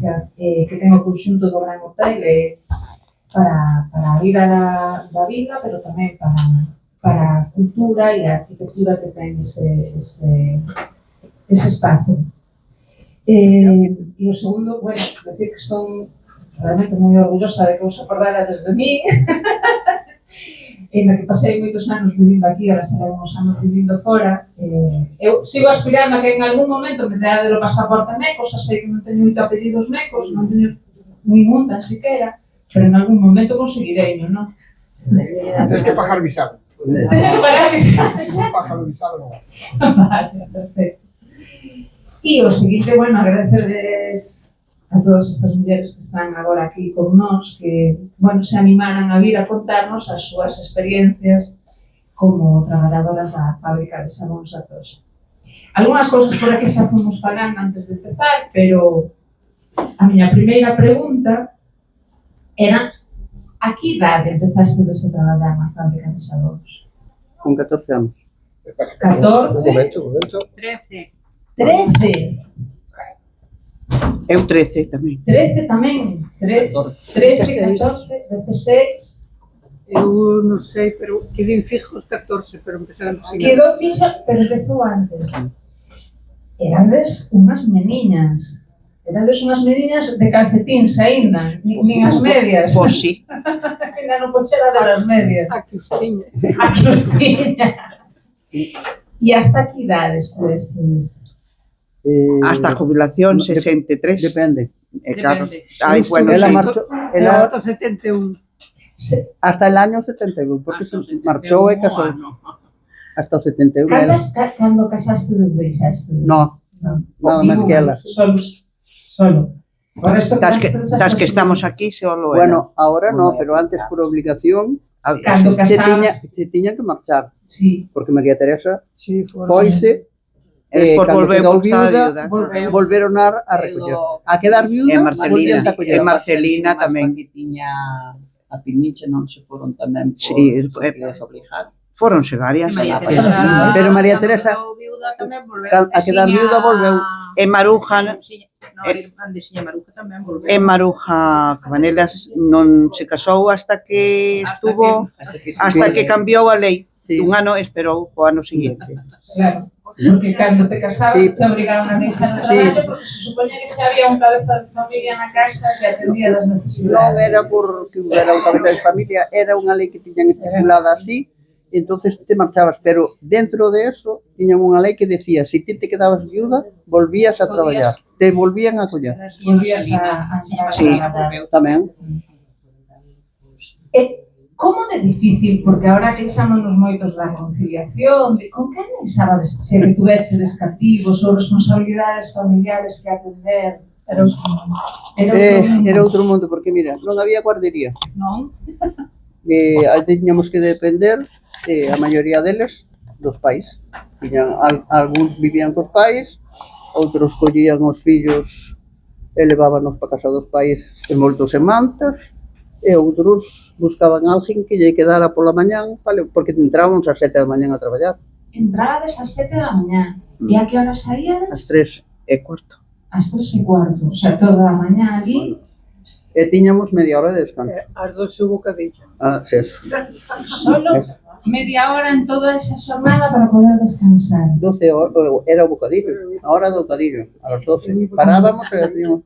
importancia que ten o conxunto do Gran Hotel para a vida da vila, pero tamén para a cultura e a arquitectura que ten ese espazo. E o segundo, bueno, decir que estou realmente moi orgullosa de que os acordara desde mí, en que pasei moitos anos vivindo aquí, ahora serán uns anos vivindo fora. Eu sigo aspirando a que en algún momento me dea de lo pasaporte meco, xa sei que non teño moito apelidos mecos, non teño ningún tan siquiera, pero en algún momento conseguirei, non? Tens que pagar visado. Teño que pagar visado. Un pájaro visado non. Vale, perfecto. E o seguinte, bueno, agradecerles a todas estas mulleres que están agora aquí con nós, que, bueno, se animaran a vir a contarnos as súas experiencias como traballadoras da fábrica de Sabóns Atos. Algúnas cousas por aquí xa fomos falando antes de empezar, pero a miña primeira pregunta era: a que idade empezaste a traballar na fábrica de Sabóns? Con 14 anos. 14? Un momento. 13. 13? Eu 13 tamén. 13 tamén? 13, 14, 16... Eu non sei, pero quedei fijos 14, pero empezaron a cocinar. Quedou fixo, pero empezou antes. Erades unhas meniñas. Erades unhas meniñas de calcetíns aínda, nin as medias. Pois sí. Ainda non pochera de las medias. A que os tiña. A que os tiña. E hasta que idade estuvestes? Hasta a jubilación, 63. Depende. Claro. Depende. Ai, bueno, Ela sí. marchou, Era ela hasta 71. hasta el año 71, porque se marchou e casou. Hasta o 71. ela. Cando casaste deixaste? No, nada máis que ela. Solo. O resto Das que estamos aquí, se o lo era. Bueno, ahora no, pero antes por obligación Cando casabas... se tiña que marchar, Sí. porque María Teresa Sí, foise Despois cando volveu quedou porque estaba viuda, viuda. volveron a recoller. A quedar viuda, E Marcelina, volvían a coller. e Marcelina tamén. Que tiña a Piniche non se foron tamén por Sí, porque desobligadas. Foronse varias. María Teresa. Pero María Teresa, a quedar viuda volveu. E Maruja, Andesiña Maruja tamén volveu. e Maruja Cabanelas non se casou hasta que estuvo, hasta que cambiou a lei. Sí. Un ano esperou o ano seguinte. Claro, porque cando te casabas Sí. te obrigaban a deixar o Sí. traballo porque se supoña que xa había un cabeza de familia na casa que atendía as Non necesidades. era porque era un cabeza de familia, era unha lei que tiñan estipulada así, entonces te marchabas, pero dentro de eso tiñan unha lei que decía, si ti te quedabas viuda, volvías a traballar, te volvían a coller. Volvías a entrar Sí. a traballar. Tamén. Como de difícil, porque agora queixámonos moitos da conciliación, de con que deixabades se que tuvechedes cativos ou responsabilidades familiares que atender, Era outro mundo, porque mira, non había guardería. non? Aí tiñamos que depender, a maioría deles, dos pais. Algúns vivían cos pais, outros collían os fillos e levábanos para casa dos pais envoltos en mantas, e outros buscaban alguén que lle quedara pola mañán, porque entrábamos ás 7 da mañán a traballar. Entrabades ás 7 da mañá. E a que hora saíades? Ás 3:15. Ás 3:15. O sea, toda a mañá ali. E tiñamos media hora de descanso. As 12 o bocadillo. Sí. Solo media hora en toda esa xornada para poder descansar. 12 horas, era o bocadillo, a hora do bocadillo, a las 12. Parábamos e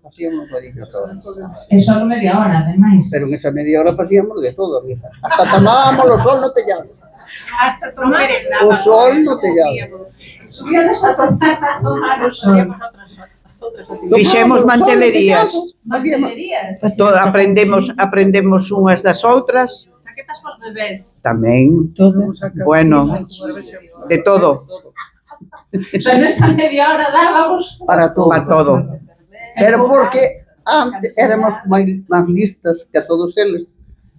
facíamos bocadillo todos. É solo media hora, ademais. Pero en esa media hora facíamos de todo, amiga. Hasta tomábamos o sol no tellado. Hasta tomar O sol no tellado. Subíades a tomar o sol. Fixemos mantelerías. Mantelerías. Aprendemos unhas das outras. Saquetas pos bebés. Tamén. Bueno, de todo. O sea, nesa media hora dábamos Para todo. Para todo. Pero porque antes éramos máis listas que a todos eles.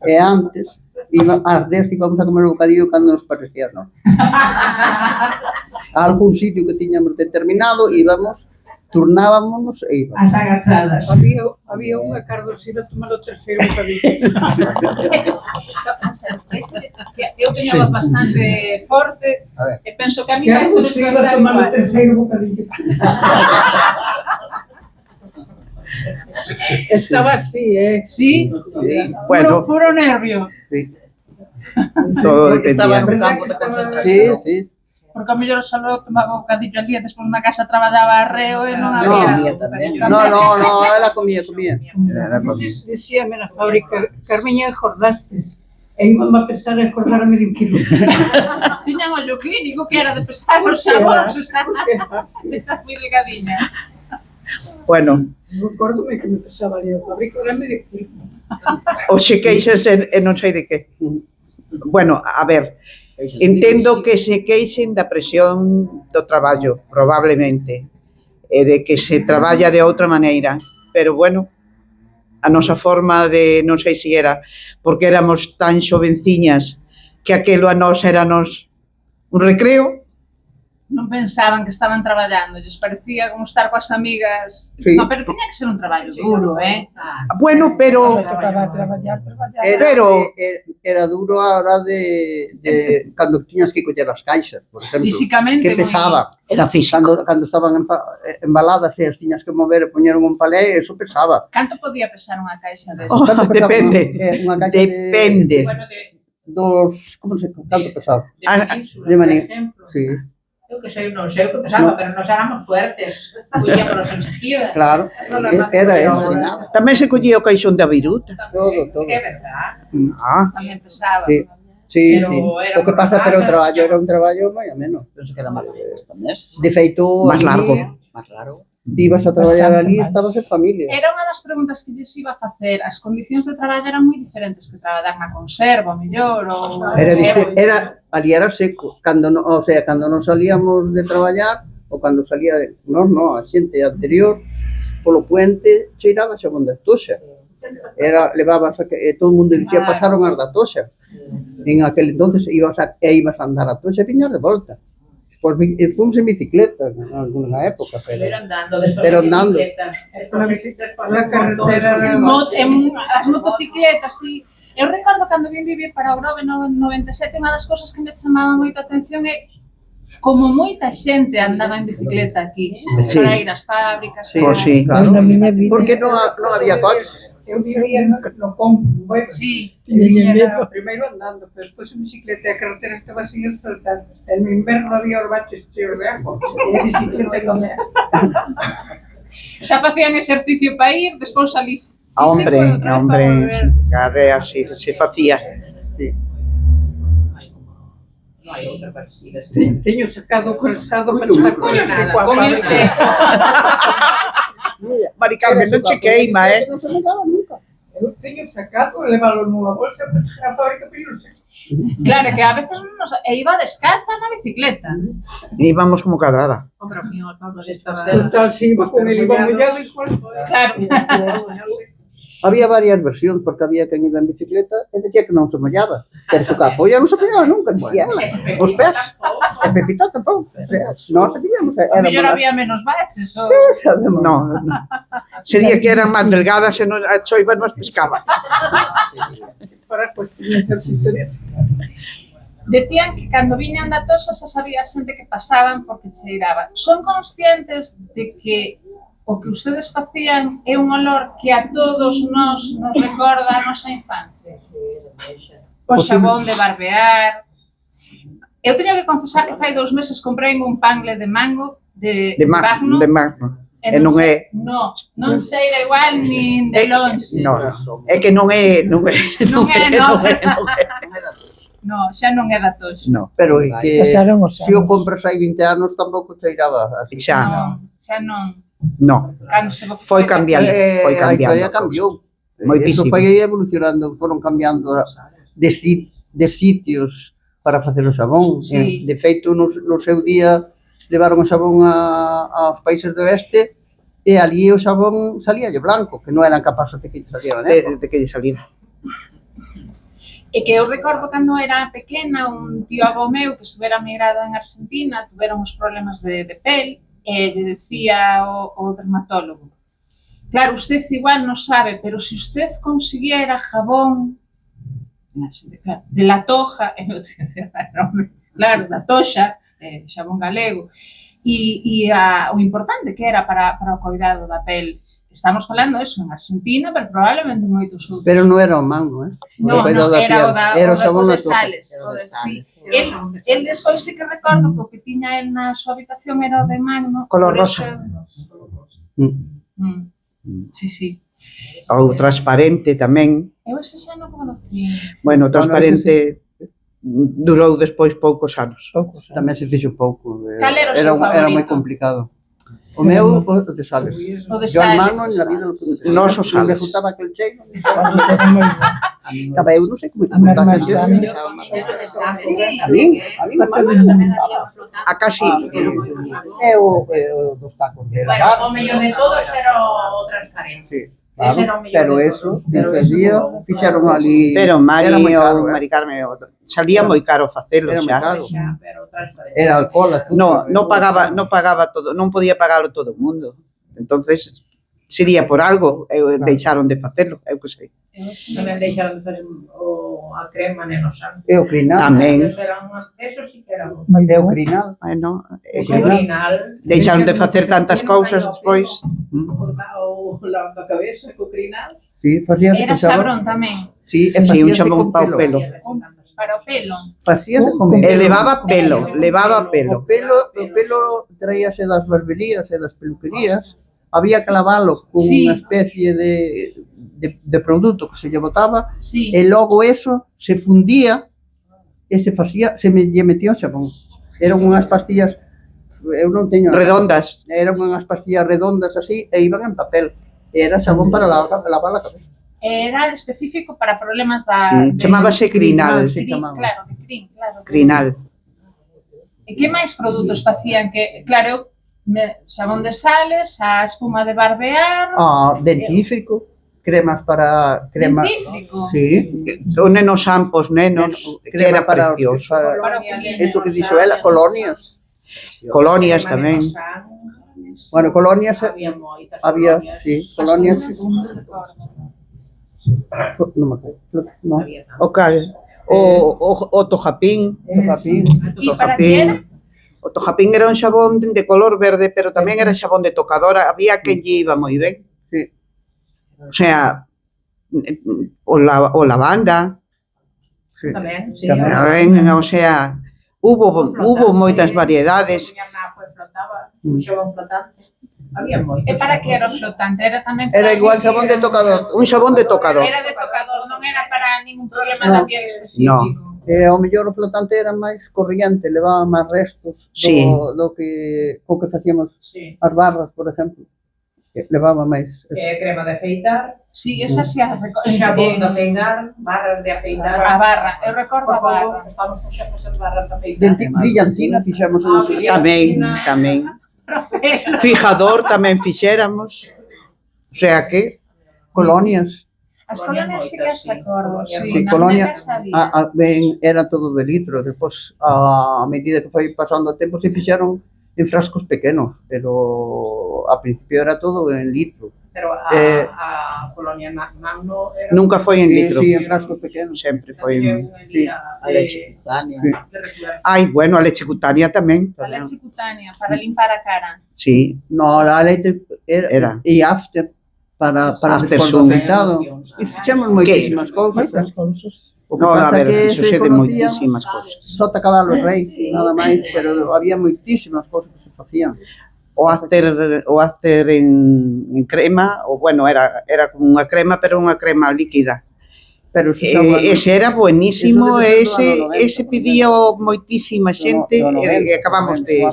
E antes, ás 10 íbamos a comer o bocadillo cando nos parecía, non? A algún sitio que tiñamos determinado, íbamos, turnábamos e íbamos. as agachadas. Había unha cardosina a tomar o terceiro bocadillo. Eu teño bastante forte e penso que a mí Cardosina a tomar o terceiro bocadillo. Estaba así, Sí, Bueno, puro nervio. Sí, todo Porque estaba en dependía. un campo de sí, concentración. sí. Porque a mellor só tomaba o cadillo al día, despois na casa traballaba arreo e non No, había... Comía tamén. No, ela comía. Era así. Decíame na fábrica, Carmeña, engordastes. E íbamos a pesar e engordar a medio kilo. Tiñan ollo clínico que era de pesar os xabóns, era moi delgadiña. Bueno, Recórdome que me pesaba ali a fábrica, era medio kilo. os se queixas e non sei de que. Bueno, a ver, entendo que se queixen da presión do traballo, probablemente, e de que se traballa de outra maneira, pero bueno, a nosa forma de, non sei se era, porque éramos tan xovenciñas que aquelo a nós éranos un recreo. Non pensaban que estaban traballando, lles parecía como estar coas amigas. Sí. No, pero tiña que ser un traballo duro, Bueno, pero Tocaba traballar. Pero- era duro a hora de cando tiñas que coller as caixas, por exemplo, Físicamente que moi- pesaba. era físico. Cando estaban embaladas e as tiñas que mover e poñer un palé, eso pesaba. Canto podía pesar unha caixa desa? Oh, Canto pesaba depende, unha caixa depende. Bueno, canto pesaba? Ah, Península, de por maní. exemplo. Sí, Eu que sei, non sei o que pesaba, No. pero nos éramos fuertes. Collíamos enseguida. claro. Era eso. Tamén se collía o caixón da viruta. Todo. É verdad. Ah, Tamén pesaba. Sí. Sí, Pero sí. era O que pasa, unha pero o casa, traballo xa. era un traballo moi ameno. Penso que era máis tamén. De feito, Máis ali, largo. Máis raro. ti ibas a traballar ali e estabas en familia. Era unha das preguntas que lles iba a facer. As condicións de traballo eran moi diferentes que traballar na conserva, mellor, ou... Ali era seco. Cando non salíamos de traballar, ou cando salía a xente anterior, polo puente, cheiraba xabón da toxa. Levabas todo o mundo dicía, pasaron as da toxa. En aquel entonces ibas a andar a toxa e viñas de volta. Fomos en bicicleta en alguna época, Pero andando, Pero andando. Na bicicleta, na carretera. As motocicletas, sí. Eu recordo cando vim vivir para o Grove no 97, unha das cousas que me chamaba moito a atención é como moita xente andaba en bicicleta aquí, Sí. para ir ás fábricas, Sí, para... pois sí. claro. Na miña vida. Porque non había coches. Eu vivía no campo, bueno, Sí, viña primeiro andando, pero despois en bicicleta e a carretera estaba sin asfaltar. En no inverno había os baches cheos de agua, e a bicicleta non era. xa facían exercicio para ir, despois salí físico, Hombre, e outra vez para volver. carre así se facía. Sí. Non hai outra parecida. Sí. Teño sacado o calzado para estar con el seco a Con el fábrica. seco. Mari Carmen, non che queima, Non se me daba nunca. Eu teño sacado, levalo nunha bolsa para chegar a fábrica para ir no seco. Claro, que a veces iba descalza na bicicleta. Íbamos como cadrada. Hombre, mío, Nos estaba... Total, si iba con el iba mollado igual. Claro. Había varias versións, porque había quen iba en bicicleta e decía que non se mollaba. Pero su capolla non se mollaba nunca, dicía ela. Os pés. E Pepita tampouco. Non se vivíamos. A mellor había menos baches, ou... Sabemos. No, sería que eran máis delgadas e non, a choiva nos pescaba. Para cuestiones de psicología. Decían que cando viñan da tosa xa sabía a xente que pasaban porque cheiraban. Son conscientes de que o que ustedes facían é un olor que a todos nos recorda a nosa infancia? O xabón de barbear. Eu teño que confesar que fai 2 meses comprei un pangle de mango de Magno. De Magno. E non é... Non cheira igual nin de longe. No, é que non é... Non é, Non é, non. non é. No, xa non é da toxa. No, Pero é que Pasaron os se o compras hai 20 anos tampouco cheiraba así. xa, Non, xa non. no. Cando se Foi cambiando, foi A historia cambiando. cambiou. Moitísimo. Eso foi evolucionando, foron cambiando de sitios para facer o xabón. Sí. De feito, no seu día levaron o xabón aos países do oeste e ali o xabón salíalle blanco, que non eran capaces de que salieran, De que lle salira. E que eu recordo cando era pequena, un tío avó meu que estuvera migrado en Argentina, tuveron uns problemas de pel, e lle decía o dermatólogo: claro, usted igual non sabe, pero se usted consiguiera jabón de la toja, claro, da toxa, xabón galego, e o importante que era para o cuidado da pel estamos falando eso en Argentina, pero probablemente moitos outros. Pero non era o mano, No, cuidado da era piel. o da, Era o o sabón de natural. Sales. O de, sí. El despois sí que recordo que o que tiña el na súa habitación era o de Magno. Color por rosa. Sí, sí. Ou transparente tamén. Eu ese xa non conocí. Bueno, transparente durou despois poucos anos. Tamén se fixo pouco. Cal era o seu Era moi favorito? complicado. O meu, o de Sales. O de Yo al Sales. mano en la vida lo tuve. Nos o Me Sales. gustaba aquel cheiro. A mí Estaba eu, non sei como A minha irmã a já- mí me encantaba. A casi É o dos tacos de Bueno, o mellor de todos era o transparente. Sí, Ese era claro, o mellor pero de eso, todos. Pero ese día fixeron ali. pero Mari era moi caro, ou Mari Carmen salía moi caro facelo Era moi xa. caro. Pero o transparente. Era alcohol, azúcar. Non pagaba todo, non podía pagalo todo o mundo. Entonces sería por algo, deixaron de facelo, eu que sei. Tamén deixaron de facer a crema nenosan. É o crinal. Tamén. Eso sí que era bom. É o crinal. Bueno, O crinal. deixaron de facer tantas cousas despois. O la cabeza co crinal. Sí, facíase Era con sabón. sabrón tamén. Sí, e Sí, un facíase xabón con para o pelo. Para o pelo. Facíase con E pelo. levaba pelo. O pelo traíase das barberías e das peluquerías. Había que lavalo con Sí. unha especie de produto que se lle botaba Sí. e logo eso se fundía e se facía, lle metía o xabón. Eran unhas pastillas, eu non teño Redondas. eran unhas pastillas redondas así e iban en papel. E era xabón para lavar a cabeza. Era específico para problemas da... Sí, chamábase crinal. Se Crin, chamaba. claro, de crin, claro. Crinal. E que máis produtos facían que, claro, eu xabón de Sales, a espuma de barbear, Dentífrico, cremas para crema. dentífrico. Sí, O neno Sampos, nenos, que crema era para precioso. Para o eso que dixo ela, colonias. Colonias tamén. Bueno, colonias Había moitas había, colonias. sí, As colonias. colonias non me recordo. Non me acordo. No, Había tamén. O cal? O tojapín. Tofapín. E para que era? O tojapín era un xabón de color verde, pero tamén era xabón de tocadora. Había que lle iba moi ben. Sí. O sea, o lavanda, Sí. Tamén, sí. tamén, o sea, hubo moitas variedades. Un xabón flotante. Había moitos. E para que era o flotante? Era tamén Era para igual que xabón de tocador. Un xabón de tocador. Era de tocador, non era para ningún problema da No. piel específico. Ao mellor o flotante era máis corriente, levaba máis restos Sí. do que co que facíamos Sí. as barras, por exemplo. Levaba máis. Crema de afeitar, Sí, esa sí a recordo. xabón de afeitar, barras de afeitar. A barra, eu recordo a Por favor, barra. estamos con xa facer barras de afeitar. Brillantina fixamos en ese día. Tamén. Fijador tamén fixéramos. O sea que, Colonias. As colonias sí que as recordo, sí, Sí, na colonia, miña casa había. Ben, era todo de litro. Despois, a medida que foi pasando o tempo, se fixeron en frascos pequenos, pero a principio era todo en litro. Pero a colonia Magno era... nunca foi en litro. Sí, en frascos pequenos. Sempre foi en... Sí. A leche cutánea. Sí. Ai, bueno, a leche cutánea tamén. A leche cutánea, para limpar a cara. Sí, No, a leite era. E after, para After despois do sun. afeitado. E fixemos moitísimas cousas. Moitas cousas. O que no, a pasa ver, que fixose se de conocían moitísimas cousas. só te acababa os reis, nada máis, pero había moitísimas cousas que se facían. O after en crema, o bueno, era como unha crema, pero unha crema líquida. Pero se usaba, Ese era buenísimo, Eso debe ser do ano 90, ese pedía moitísima xente do 90, e acabamos de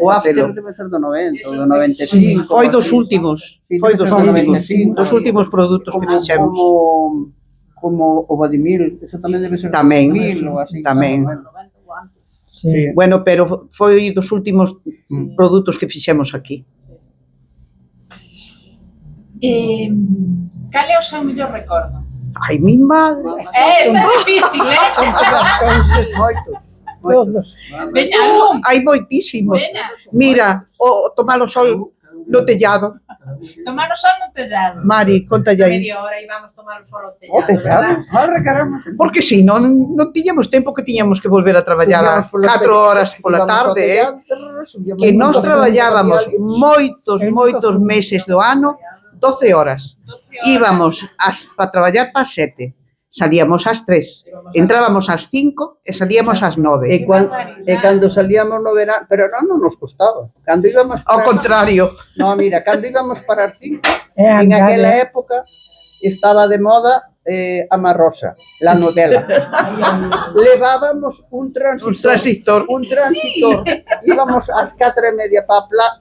o after facelo. debe ser do 90, ou do 95. Foi dos así. últimos, Sí, foi debe dos ser do últimos, 95, dos últimos produtos que fixemos. Como o Vadimil, eso tamén debe ser Tamén, 2000 ou así. tamén. Sí. Bueno, pero foi dos últimos produtos que fixemos aquí. Cal é o seu mellor recordo? Ai, mi madre. Esta é difícil, Son todas cousas, Moitos. todos. Veña, algún. Hai moitísimos. Veña, Mira, o tomar o sol no tellado. tomar o sol no tellado. Mari, contalle aí. Media hora íbamos tomar o sol ao O tellado, verdad? tellado. Arre, caramba. Porque si non tiñamos tempo que tiñamos que volver a traballar a 4 horas pola tarde, que nós traballábamos moitos meses do ano 12 horas. Íbamos para traballar para as 7, salíamos ás 3, entrábamos ás 5 e salíamos ás 9. E cando salíamos no verano, pero non nos costaba. Cando íbamos Ao contrario, No, mira, cando íbamos para as 5, É en andar, aquela época estaba de moda Ama Rosa, la novela. Levábamos un transistor. Íbamos ás 4:30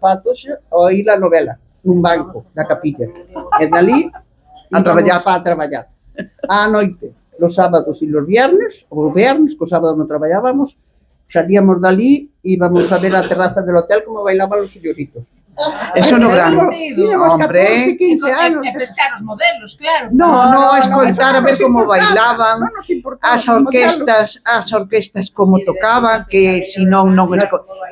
para Atoxa a oír la novela nun banco da capilla. E dali A traballar. para traballar. A noite, los sábados e los viernes, o viernes, que os sábados non traballábamos, salíamos dali e íbamos a ver a terraza del hotel como bailaban los señoritos. eso no grande. Tíamos Hombre. 14, 15 anos. E pescar os modelos, claro. No, escoitar a ver como bailaban, Non nos importaba. as orquestas como tocaban, que si non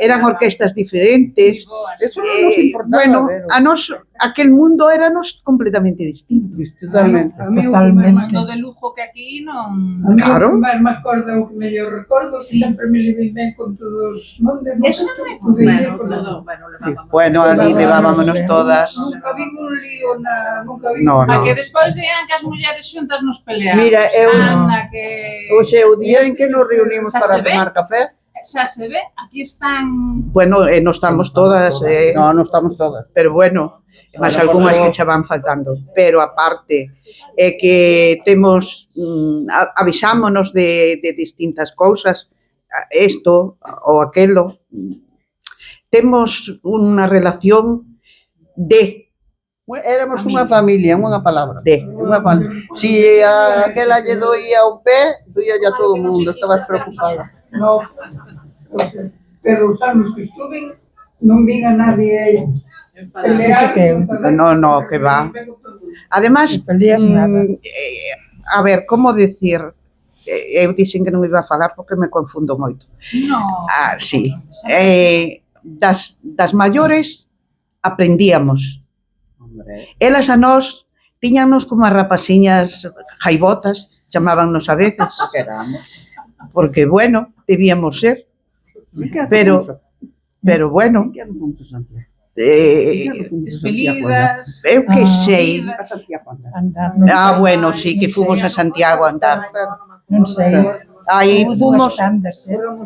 eran orquestas diferentes. Eso non nos importaba. Bueno, pero- a nos aquel mundo éranos completamente distinto. Totalmente. A mí o que Totalmente. máis- No de lujo que aquí non... A mí Claro. o que máis me acordo, o que mellor recordo, Sí. sempre me levei ben con todos os montes. Eso non é Bueno, Bueno, ali levábamos todas. Nunca vi un lío nunca vi. No, A no. que despois digan que as mulleres xuntas nos peleamos. Mira, Anda, que... Oxe, o día en que nos reunimos Xa para se ve. tomar café, Xa se ve, aquí están... Bueno, non estamos todas, no estamos todas. pero bueno, máis algunhas que xa van faltando. Pero aparte, é que temos, avisámonos de distintas cousas, isto ou aquelo. Temos unha relación de Éramos unha familia, unha palabra. Unha familia. Si aquela lle doía o pé, doía ya todo o mundo, estabas preocupada. No, pero os anos que estuve, non vin a nadie pelear. No, que va. Además, Pelías nada. a ver, como decir, eu dixen que non iba a falar porque me confundo moito. No. Sí. Das maiores aprendíamos. Elas a nós tiñanos como as rapaciñas jaibotas, chamábannos a veces. Porque, bueno, debíamos ser. Pero bueno, Despelidas. eu que sei. Andar. Bueno, sí, que fomos a Santiago a andar. Non sei. Aí fomos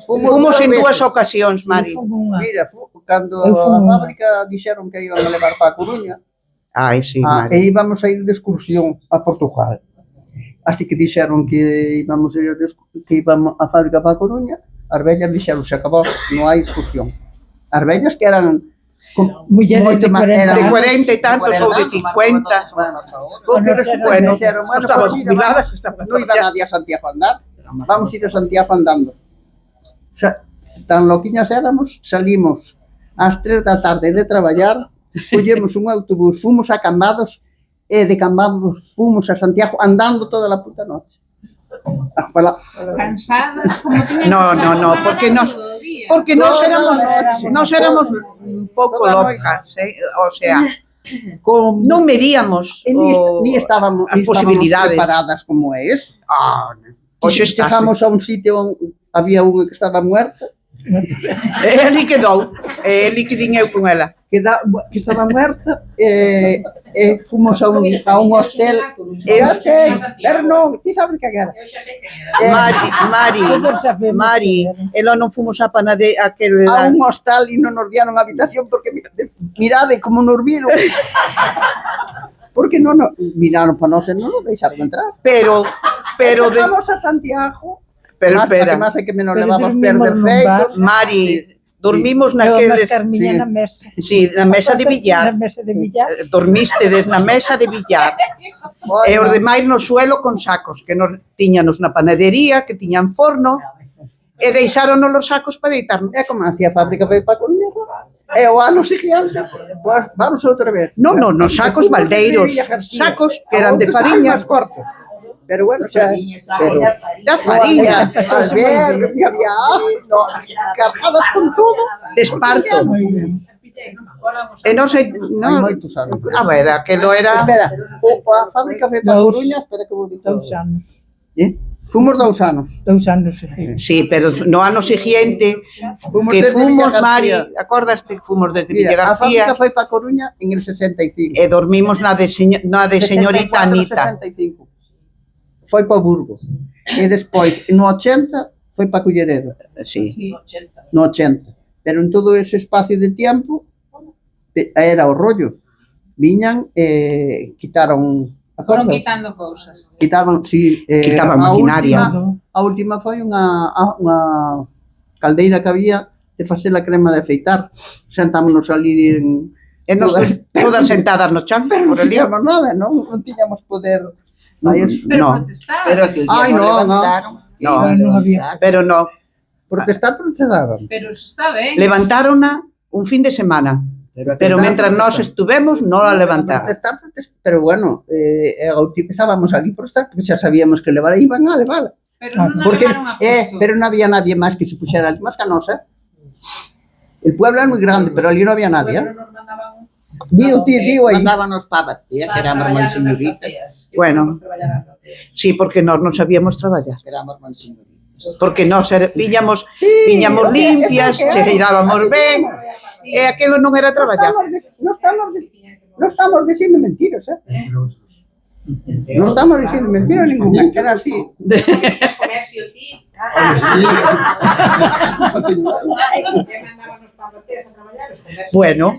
Fomos en veces. dúas ocasións, Mari. Mira, cando Eu fui a unha. fábrica dixeron que iban a levar para a Coruña, Ai, sí, e Mari. íbamos a ir de excursión a Portugal. Así que dixeron que íbamos a ir que íbamos a fábrica para a Coruña, as vellas dixeron, se acabou, non hai excursión. As vellas que eran Mulleres moito de máis- 40 De eran- 40 e tantos ou de 50. Porque Bueno, dixeron, bueno, estaban pues, jubiladas, estaban non iba nadie a Santiago a andar, vamos a ir a Santiago andando. Tan loquiñas éramos, salimos ás 3 da tarde de traballar, collemos un autobús, fomos a Cambados, e de Cambados fomos a Santiago andando toda a puta noche. Cansadas, como tiñan No, porque nós éramos un pouco locas, o sea, non medíamos Ni estábamos as posibilidades. preparadas como é eso. Hoxe Chegamos a un sitio onde había unha que estaba muerta, Eli quedou, Eli que din eu con ela. que estaba muerta, fomos a un hostel. Eu sei, pero non, ti sabes que era. Mari, ela non fomos a panade aquel A un hostal e non nos dieron habitación porque mirade como nos viron. Porque non miraron para nós e non nos deixaron entrar. pero Chegamos a Santiago, pero espera, que máis é que me nos Pero levamos dormimos perder nun feitos. Mari, dormimos Eu naqueles, mas Carmiña sí. na mesa. sí, na mesa de Na billar. mesa de billar. Dormistedes na mesa de billar. E os demais no suelo con sacos, que nos tiñanos na panadería, que tiñan forno, e deixáronos os sacos para deitarnos. É como hacía a fábrica para ir para Coruña. E o ano seguinte, pues, vamos outra vez. Non, nos sacos Fomos baldeiros, de Villa García. sacos que eran de Outros fariña. máis cortos. Pero bueno, xa, pero Da fariña, albergue, había cargadas con todo. de esparto. E non sei, Hai non, moitos anos. a ver, aquelo era... Espera, a fábrica foi para Dous. Coruña, espera que vou dicir. 2 anos. Fomos 2 anos. 2 anos seguidos. Sí, pero no ano seguinte Fomos que desde fomos, Villa Mari, García. acordaste que fomos desde Mira, Villa a fábrica García foi para Coruña en el 65. e dormimos na de señorita 64, Anita. 65. Foi para Burgos. E despois, no 80, foi para Culleredo. Sí. No 80. Pero en todo ese espacio de tiempo era o rollo. Viñan e quitaron a Foron corda. quitando cousas. Quitaban, sí, Quitaban a maquinaria. A última foi unha caldeira que había de facer a crema de afeitar. Sentámonos ali en... E nos todas sentadas no chan, Pero non por ali. tiñamos nada, non tiñamos poder. Pero No. protestaban. Pero que Ai, no, no, levantaron. no. Non había. Pero no, Protestar, protestaban. Pero eso está ben. levantárona un fin de semana. Pero mentras nós estuvemos, non la levantaron. Protestar, pero bueno, empezábamos ali por estar, porque xa sabíamos que iban a levar. Pero non a Porque, levaron a justo. pero non había nadie máis que se puxera ali, máis que a nós, El pueblo é moi grande, pero ali non había nadie. Pero nos mandaban Digo aí. Mandábanos para Batía, que éramos monseñoritas. Bueno, sí, porque nós non sabíamos traballar. Éramos monseñoritas. Porque nós viñamos limpias, cheirábamos ben, e aquilo non era traballar. Non estamos dicindo mentiras, Non estamos dicindo mentiras ninguna, era así. comercio aquí. Bueno.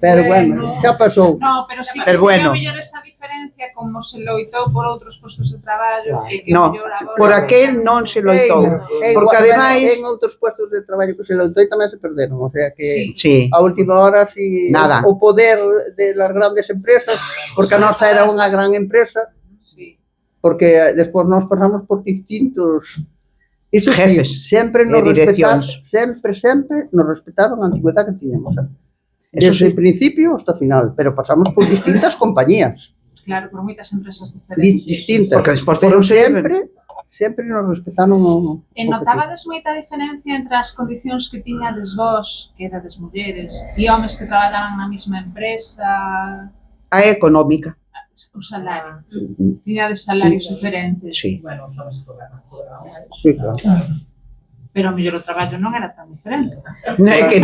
Pero bueno, xa pasou. No, pero sí que Pero sería bueno. mellor esa diferencia como se loitou por outros postos de traballo e que No, mellor agora. por aquel non se loitou. Porque ademais, en outros puestos de traballo que se loitou tamén se perderon, o sea que sí, a última hora si Nada. o poder de las grandes empresas, porque a nosa era unha gran empresa, Sí. porque despois nós pasamos por distintos Iso Jefes sí, sempre nos e respetaron, direccións. sempre nos respetaron a antigüedade que tiñamos. Eso Desde sí. el principio hasta o final, pero pasamos por distintas compañías, Claro, por moitas empresas diferentes. distintas. Porque despois Pero foron sempre nos respetaron o E notabades moita diferencia entre as condicións que tiñades vos, que erades mulleres, e homes que traballaban na mesma empresa, a económica. o salario. Tiñades salarios diferentes. Sí. Bueno, son as cobraban. Sí, claro. Pero mellor o traballo non era tan diferente. É que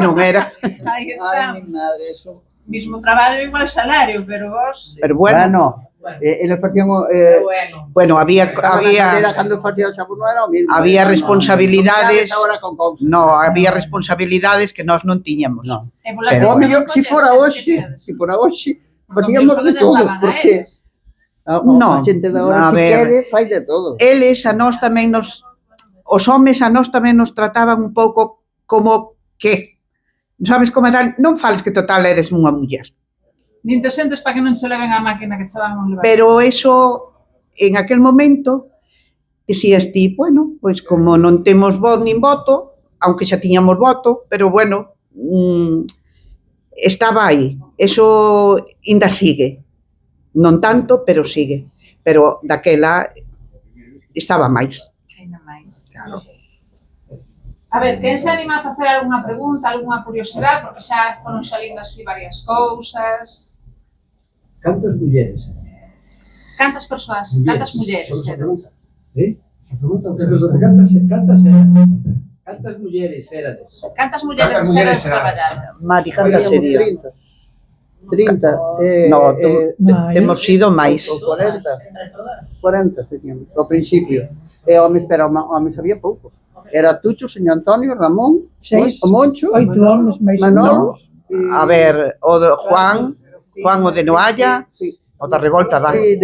non era. Aí está. Ay, mi madre, eso. Mismo traballo, igual salario, pero vos... Pero bueno, Eles facían Pero bueno. bueno, había cando facía o xabón non era o mismo. había No, responsabilidades, non ahora con cousas. no, había responsabilidades que nós non tiñamos. No. E polas Pero O veces mellor, non si fora coñeces que hoxe, tedes. si fora hoxe, Porque facíamos os de xogadores todo, daban a porque eles. No, a xente de agora a se ver. quere, fai de todo. Eles a nós tamén os homes a nós tamén nos trataban un pouco como que, sabes como tal, non fales que total eres unha muller. Nin te sentes para que non che leven a máquina que che van a levar. Pero eso, en aquel momento, decías ti, bueno, pois como non temos voz nin voto, aunque xa tiñamos voto, pero bueno, estaba aí. Eso ainda sigue. Non tanto, pero sigue. Pero daquela estaba máis. Ainda máis. Claro. A ver, quen se anima a facer algunha pregunta, algunha curiosidade, porque xa foron salindo así varias cousas. Cantas mulleres? Cantas persoas, cantas mulleres erades? Cantas mulleres erades? Cantas mulleres erades traballando? Mari, canta sería. 30. No, Mai. temos sido máis. Ou 40. 40 teníamos, ao principio. E homes había poucos. Era Tucho, señor Antonio, Ramón, 6, o Moncho, 8 homens máis Manolo, A ver, o de Juan o de Noalla, Sí, o da Revolta, va. sí,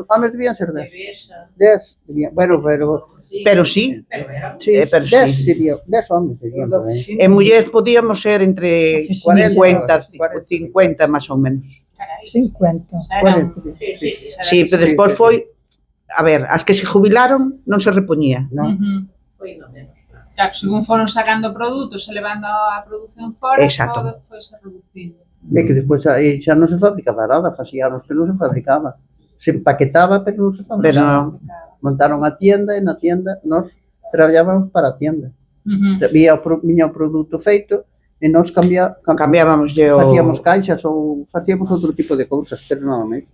homes debían ser 10. 10, bueno, pero Pero sí, sí, pero 10 sí. sería, 10 homes serían por aí. En mulleres podíamos ser entre 50 máis ou menos. 50. Xa eran... 40. Sí, pero despois foi, a ver, as que se jubilaron non se repoñía. No. Foi no menos. Claro, según foron sacando produtos e levando a produción fora, Exacto. todo foi se reducindo. É que despois aí xa non se fabricaba nada, facía anos que non se fabricaba. Se empaquetaba, pero non se Pero fabricaba. non. Montaron a tienda e na tienda nós traballábamos para a tienda. Viña o produto feito e nós Cambiábamos facíamos caixas ou facíamos outro tipo de cousas, pero nada máis.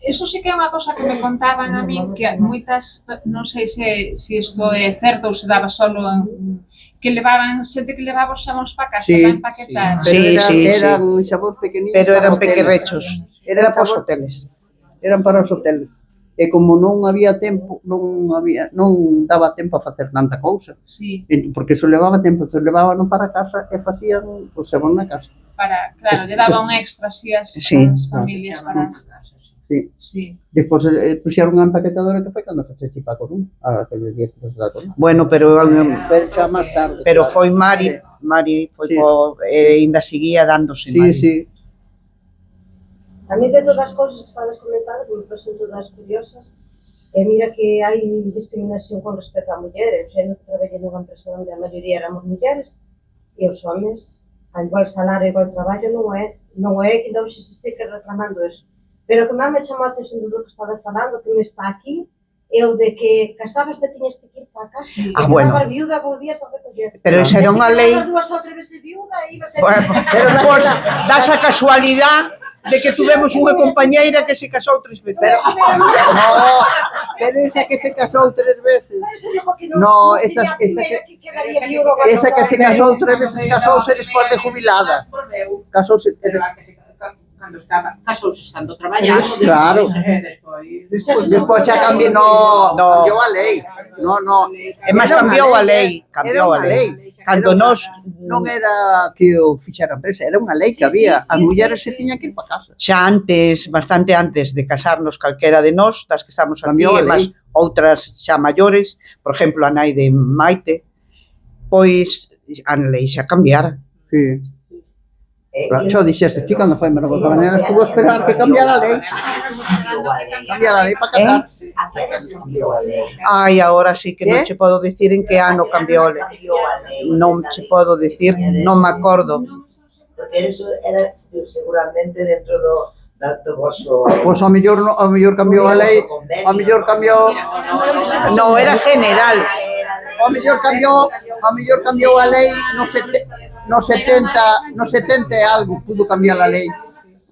Eso sí que é unha cosa que me contaban a min, que moitas, non sei se isto é certo ou se daba solo que levaban, xente que levaba os xamóns para casa Sí, para empaquetar. Sí, eran xabóns pequeninos. pero eran para hoteles. pequerrechos. Era para os hoteles. Eran para os hoteles. E como non había tempo, non daba tempo a facer tanta cousa. Sí, Porque eso levaba tempo, se levaban para casa e facían o xabón na casa. claro, lle daba un extra así as Sí. familias para... Sí. Sí. Despois puxeron unha empaquetadora que foi cando faceste para Corún, aqueles días que faceste a Corún. Bueno, pero Pero xa máis tarde. claro. foi Mari foi Sí. ainda seguía dándose Sí, Mari. sí. A mí de todas as cousas que estades comentando, que me parecen todas curiosas, mira que hai discriminación con respecto á muller. Eu sei que traballei nunha empresa onde a maioría éramos mulleres e os homes, a igual salario e igual traballo, non é que ainda hoxe se seque reclamando eso. Pero o que máis me chamou a atención do que estades falando, que me está aquí, é o de que casabas te tiñas que ir para casa. E bueno. quedabas viuda, volvías a recoller. Pero esa era unha lei. E se quedabas dúas ou tres veces viuda, ibas a... Bueno, pero pues, das a casualidade de que tuvemos unha compañeira que se casou 3 veces. Pero esa que se casou 3 veces. Pero se dijo que No, non esa sería a que- primeira que quedaría viuda. Esa que se casou 3 veces casouse despois de jubilada. Casouse. Cando estaba, casouse estando traballando. Claro. Despois xa cambiou, cambiou a lei. É máis cambiou a lei, cambiou a lei. Cando nós non era que o fixera a empresa, era unha lei que había. As mulleres se tiñan que ir para casa. xa antes, bastante antes de casarnos calquera de nós, das que estamos aquí, Cambiou a e máis lei. outras xa maiores, por exemplo, a nai de Maite, pois a lei xa cambiara. Sí. Xo dixeste, ti cando foi Margot Cabanela estuvo a esperar que cambiara a lei. Cambiara a lei para casar. Ai, agora sí que non che podo dicir en que ano cambiou a lei. Non che podo dicir, non me acordo. Porque eso era seguramente dentro do vosso... Pois ao mellor cambiou a lei, ao mellor cambiou, Non, era general. ao mellor cambiou a lei no 70 e algo, pudo cambiar a lei.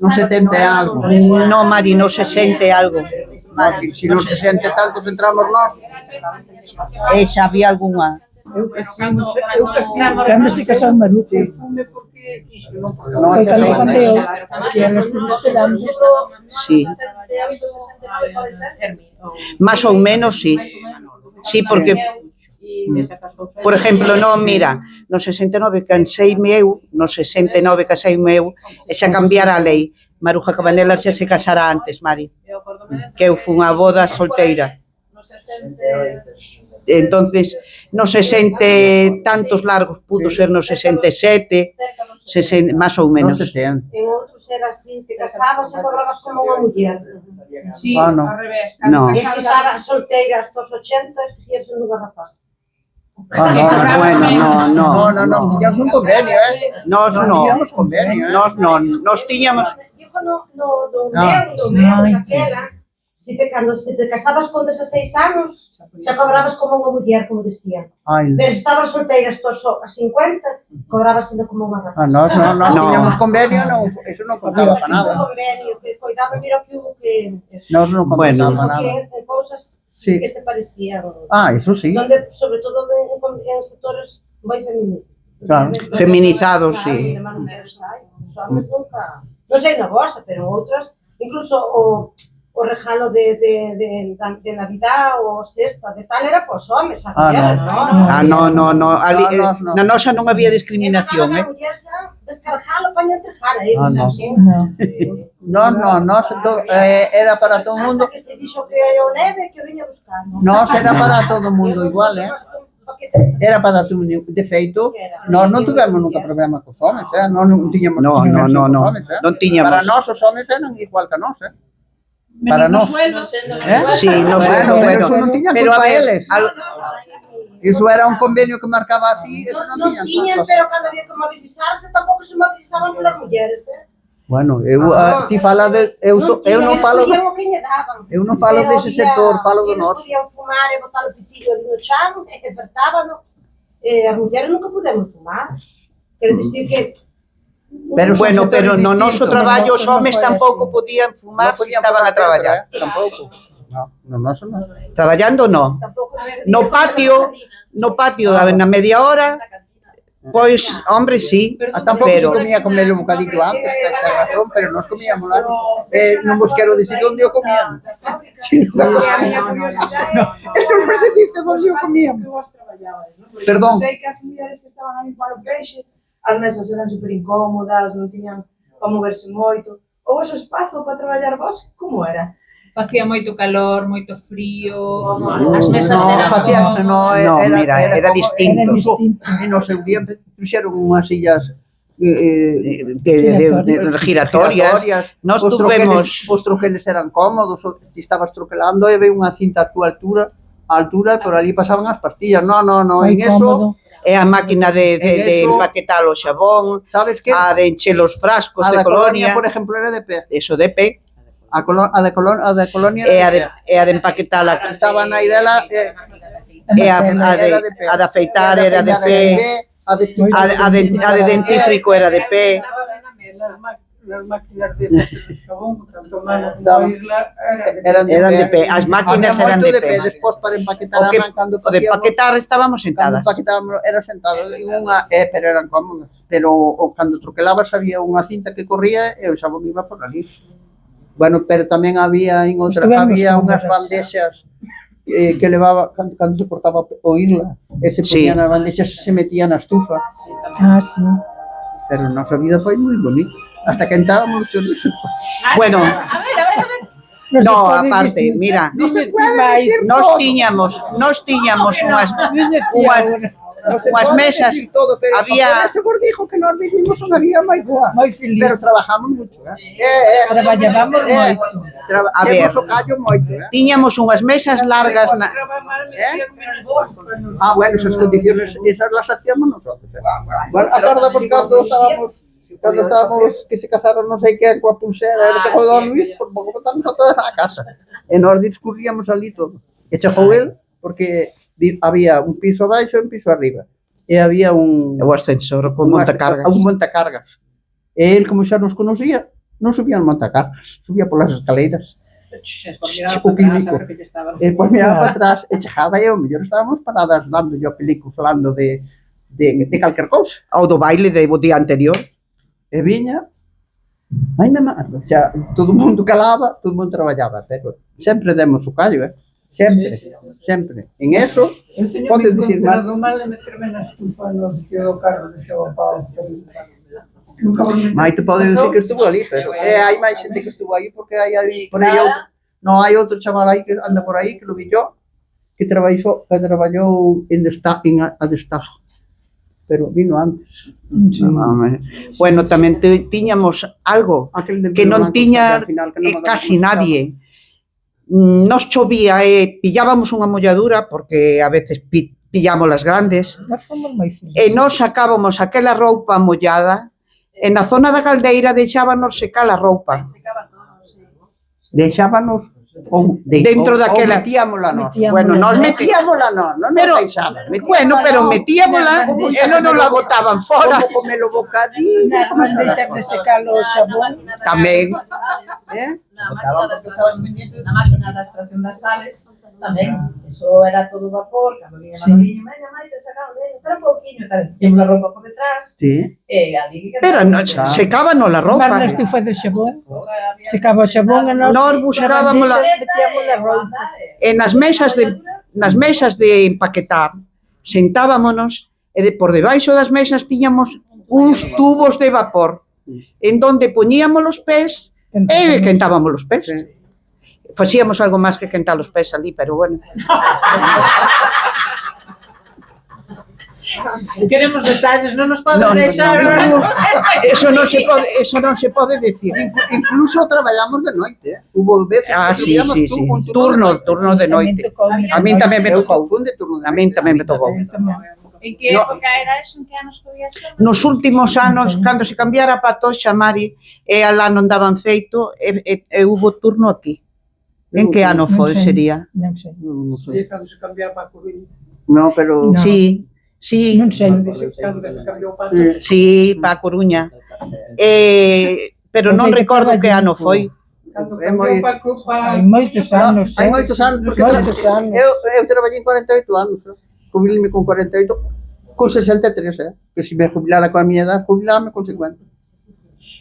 No 70 e algo. No, Mari, no 60 e algo. Si nos 60 e tantos entramos nós. Xa había algunha. Cando se casou en Maruco. Foi cando cambiou. E elas esperando. Sí. Más ou menos, sí. Sí, porque, por exemplo, non, mira, no 69 caseime eu, e xa cambiara a lei. Maruja Cabanela xa se casara antes, Mari. Que eu fun a boda solteira. Entonces, no 60 tantos largos, pudo ser no 67, más ou menos. En outros era así, te casabas e cobrabas como unha muller. Sí, Ah, no. ao revés. No. E se estabas solteira hasta os 80, seguías sendo unha rapaz. Bueno, no. Nos tiñamos un convenio, Nos no. tiñamos convenio, Nos non. Nos tiñamos... Dijo no meu, daquela, cando se te casabas con 16 anos, xa cobrabas como unha muller, como decían. Pero se estabas solteira hasta os 50, cobrabas sendo como unha rapaz. Nos No. tiñamos convenio, eso non contaba para nada. Un convenio, que coidado, mira que hubo que... Nos non Bueno. contaba para nada. Porque cousas Sí. que se parecían. Eso sí. Donde, sobre todo en sectores moi femininos. Claro. Feminizados, sí. Os homes nunca... Non sei na vosa, pero outras, incluso o regalo de Navidad ou sexta de tal era pos homes, a mulleres, non? No. Ali, na nosa non había discriminación, A muller xa descargalo, paño entrejar a eles. Era para todo o mundo. Hasta que se dixo que o neve, que o viña buscar. Nos era para todo o mundo igual, Era para todo o mundo. De feito, nós non tivemos nunca problema cos homes, Nós non tiñamos discriminación cos homes, Non tiñamos. Para nós os homes eran igual que nós, Para nós. Sí, no Bueno, pero eso non tiñan Pero a culpa ver, eles. Iso era un convenio que marcaba así, eso non Non tiñan, culpa. pero cando había que mobilizarse, tampouco se mobilizaban polas mulleres, Bueno, ti fala de eu non falo o que lle daban. eu non falo dese sector, falo do noso. Podían fumar e botar o pitillo ali no chan, e despertábano. As mulleres nunca podemos fumar. Quer dicir que Pero Bueno, pero no noso traballo os no homes foi tampouco así. podían fumar non se podían estaban a fumar traballar. dentro, tampouco. No noso non. Traballando no. No patio na media hora, pois, hombre, sí, Tampouco se pero comía comer o bocadillo antes, ten razón, pero nós comíamos lá. Non vos quero dicir onde o comíamos. Eso non se dice onde o comíamos. Perdón. Sei que as mulleres que estaban a limpar o peixe, as mesas eran super incómodas, non tiñan para moverse moito. O vosso espazo para traballar vos, como era? Facía moito calor, moito frío, as mesas No, eran facía, cómodas. era distinto. Incluso en o seu día puxeron unhas sillas Giratorias. Nós tuvemos os troqueles eran cómodos, ti estabas troquelando e veio unha cinta a túa altura, e por ali pasaban as pastillas. No, en eso é a máquina de eso- empaquetar o xabón, sabes que a de encher os frascos a de da Colonia, colonia, por exemplo, era de pé. eso de pé, A de Colonia e era de pé. a de empaquetar a Estaba na idela e a de afeitar era de pé, a de dentífrico era de pé. Las máquinas de xabón, tanto Mana como Isla, Eran de pé, as máquinas Había eran moito de pé. Despois para empaquetar O que- a man cando O de facíamos, empaquetar estábamos sentadas. empaquetábamos, era sentado en unha, pero eran cómodos. Pero cando troquelabas había unha cinta que corría e o xabón iba por ali. Bueno, pero tamén había en outra, Estuvemos había unhas cómodas. bandexas que levaba cando se cortaba o Isla, e se Sí. ponían as bandexas e se metían na estufa. Ah, sí. Pero a nosa vida foi moi bonita. Hasta que entrábamos os xorros. Bueno, se no, pode aparte, dicir. mira, Non se pode máis. dicir nós tiñamos unhas mesas, todo, pero había- ese gordijo que nós vivimos unha vida moi boa. moi feliz. Pero trabajamos moito, Traballábamos moito. A ver. Temos o callo moito, tiñamos unhas mesas largas bueno, esas condiciones, esas las hacíamos nosotros. Bueno, a tarde por cando estábamos que se casaron non sei quen coa pulsera, e chegou Don Luis, por pouco botamos a todas a casa. E nós discurríamos ali todo. E chegou el, porque había un piso abaixo e un piso arriba. E había un ascensor con montacargas. Un montacargas. E el, como xa nos conocía, non subía no montacargas, subía polas escaleiras. O químico. E pois miraba para atrás, e chegaba e ao mellor estábamos paradas dando yo pelico falando de calquer cousa. Ao do baile do día anterior. E viña, ai mamá, xa, todo o mundo calaba, todo o mundo traballaba, pero sempre demos o callo, sempre. En eso, Eu teño podes me dicir encontrado mal de meterme na estufa no sitio do carro de xabón para nunca vos meter. Mai te pode dicir que estuvo ali, pero hai máis xente que estuvo aí porque hai por aí outro. Non, hai outro chaval aí que anda por aí que lo vi yo, que traballou en Adestajo. Pero vino antes. Bueno, tamén tiñamos algo que non tiña casi nadie. Nos chovía e pillábamos unha molladura, porque a veces pillamos las grandes, Nós fomos moi felices. e nos sacábamos aquela roupa mollada, e na zona da caldeira deixábanos secar a roupa. Deixábanos Dentro daquela- metíamola nós. Bueno, nos Metíamola nós, non Pero- nos deixaban. Bueno, pero metíamola e non nos la botaban fora. Como comer o bocadillo, Nas deixar de secar o xabón. Tamén. Na máquina da extracción das sales, tamén. Eso era todo vapor, cando vinha Sí. Manoliño, mãe, te sacamos, espera un pouquiño, tal, echemos a roupa por detrás, Sí. e ali que Pero secábanos la Mas roupa. na estufa de xabón, secaba o xabón e nós Nós buscábamos na bandexa metíamos a roupa. E nas mesas de empaquetar, sentábamonos e por debaixo das mesas tiñamos uns tubos de vapor en donde poñíamos os pés e quentábamos os pés. Sí. Facíamos algo máis que quentar os pés ali, pero bueno. Queremos detalles, non nos podes No, no, deixar. no, Eso non se pode decir. Incluso traballamos de noite, Hubo veces Ah, que sí, subíamos sí, sí. un Turno de noite. A min tamén me tocou. A min tamén me tocou. En que No. época era eso? En que anos podía ser? Nos últimos anos, cando se cambiara a Patoxa, Mari, e alá non daban feito, e hubo turno aquí. En que ano Non foi, sei. sería? Non sei. Non sei. Sí, cando se cambiaba para a Coruña. No, pero No. Sí, sí, Non sei. Cando se cambiou para Sí. sí, pa a Coruña. Pero non recordo que ano foi. Cando É moi- cambiou Paco para... Hai moitos anos, Hai moitos anos, porque moitos anos. eu traballei 48 anos, jubilei-me con 48, con 63, que se me jubilara con a miña edad, jubilame con 50.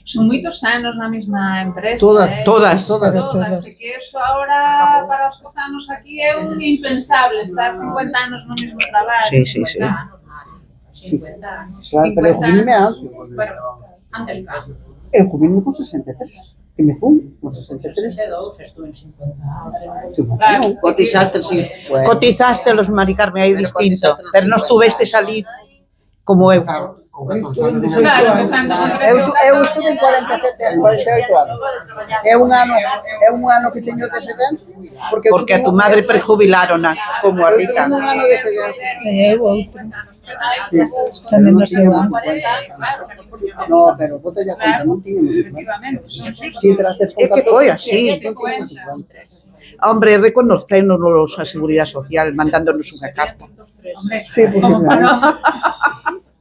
Son moitos anos na mesma empresa. Todas. Todas. E que eso ahora, para os que estamos aquí, é un impensable estar 50 anos no mesmo traballo. Sí, sí, 50 sí. anos, vale. 50 anos. Claro, pero eu jubilei-me antes. Bueno, antes claro. Eu jubilei-me con 63. Que me fui con 63. 62, estuve en 50. Claro. Cotizaste, sí. Bueno, Cotizaste los Mari Carmen, aí distinto, pero non estuvestes ali como eu. Claro, Empezando con eu estuve en 47, 48 anos. É un ano que teño de excedencia, Porque a tu madre prejubilárona, como a eu Rita. teño un ano de excedencia. E eu outro. Tamén no seu ano. No, pero vos te ya conta, non tiño. efectivamente, son Si trates con É que foi 14, así. non tiño 50. Hombre, reconocéndonos a Seguridade Social, mandándonos unha carta. Hombre, Sí, posiblemente.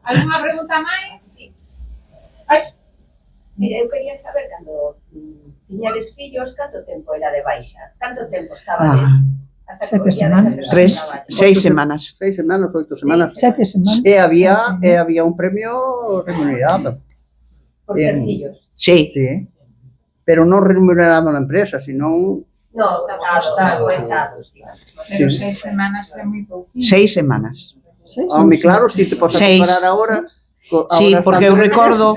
Alguna pregunta máis? Sí. Ai, Mira, eu quería saber, cando tiñades fillos, canto tempo era de baixa? Canto tempo estabades hasta que 7 volvíades a semanas. empezar o 3, traballo? 6 semanas. 6 semanas, 8 semanas. 7 semanas. E había un premio remunerado. Por ter fillos? Sí. Sí. Pero non remunerado na empresa, sino No, o Estado, sí. pero 6 semanas é moi pouquinho. 6 semanas. Home, claro, si te podes Seis. comparar agora. Sí, porque eu recordo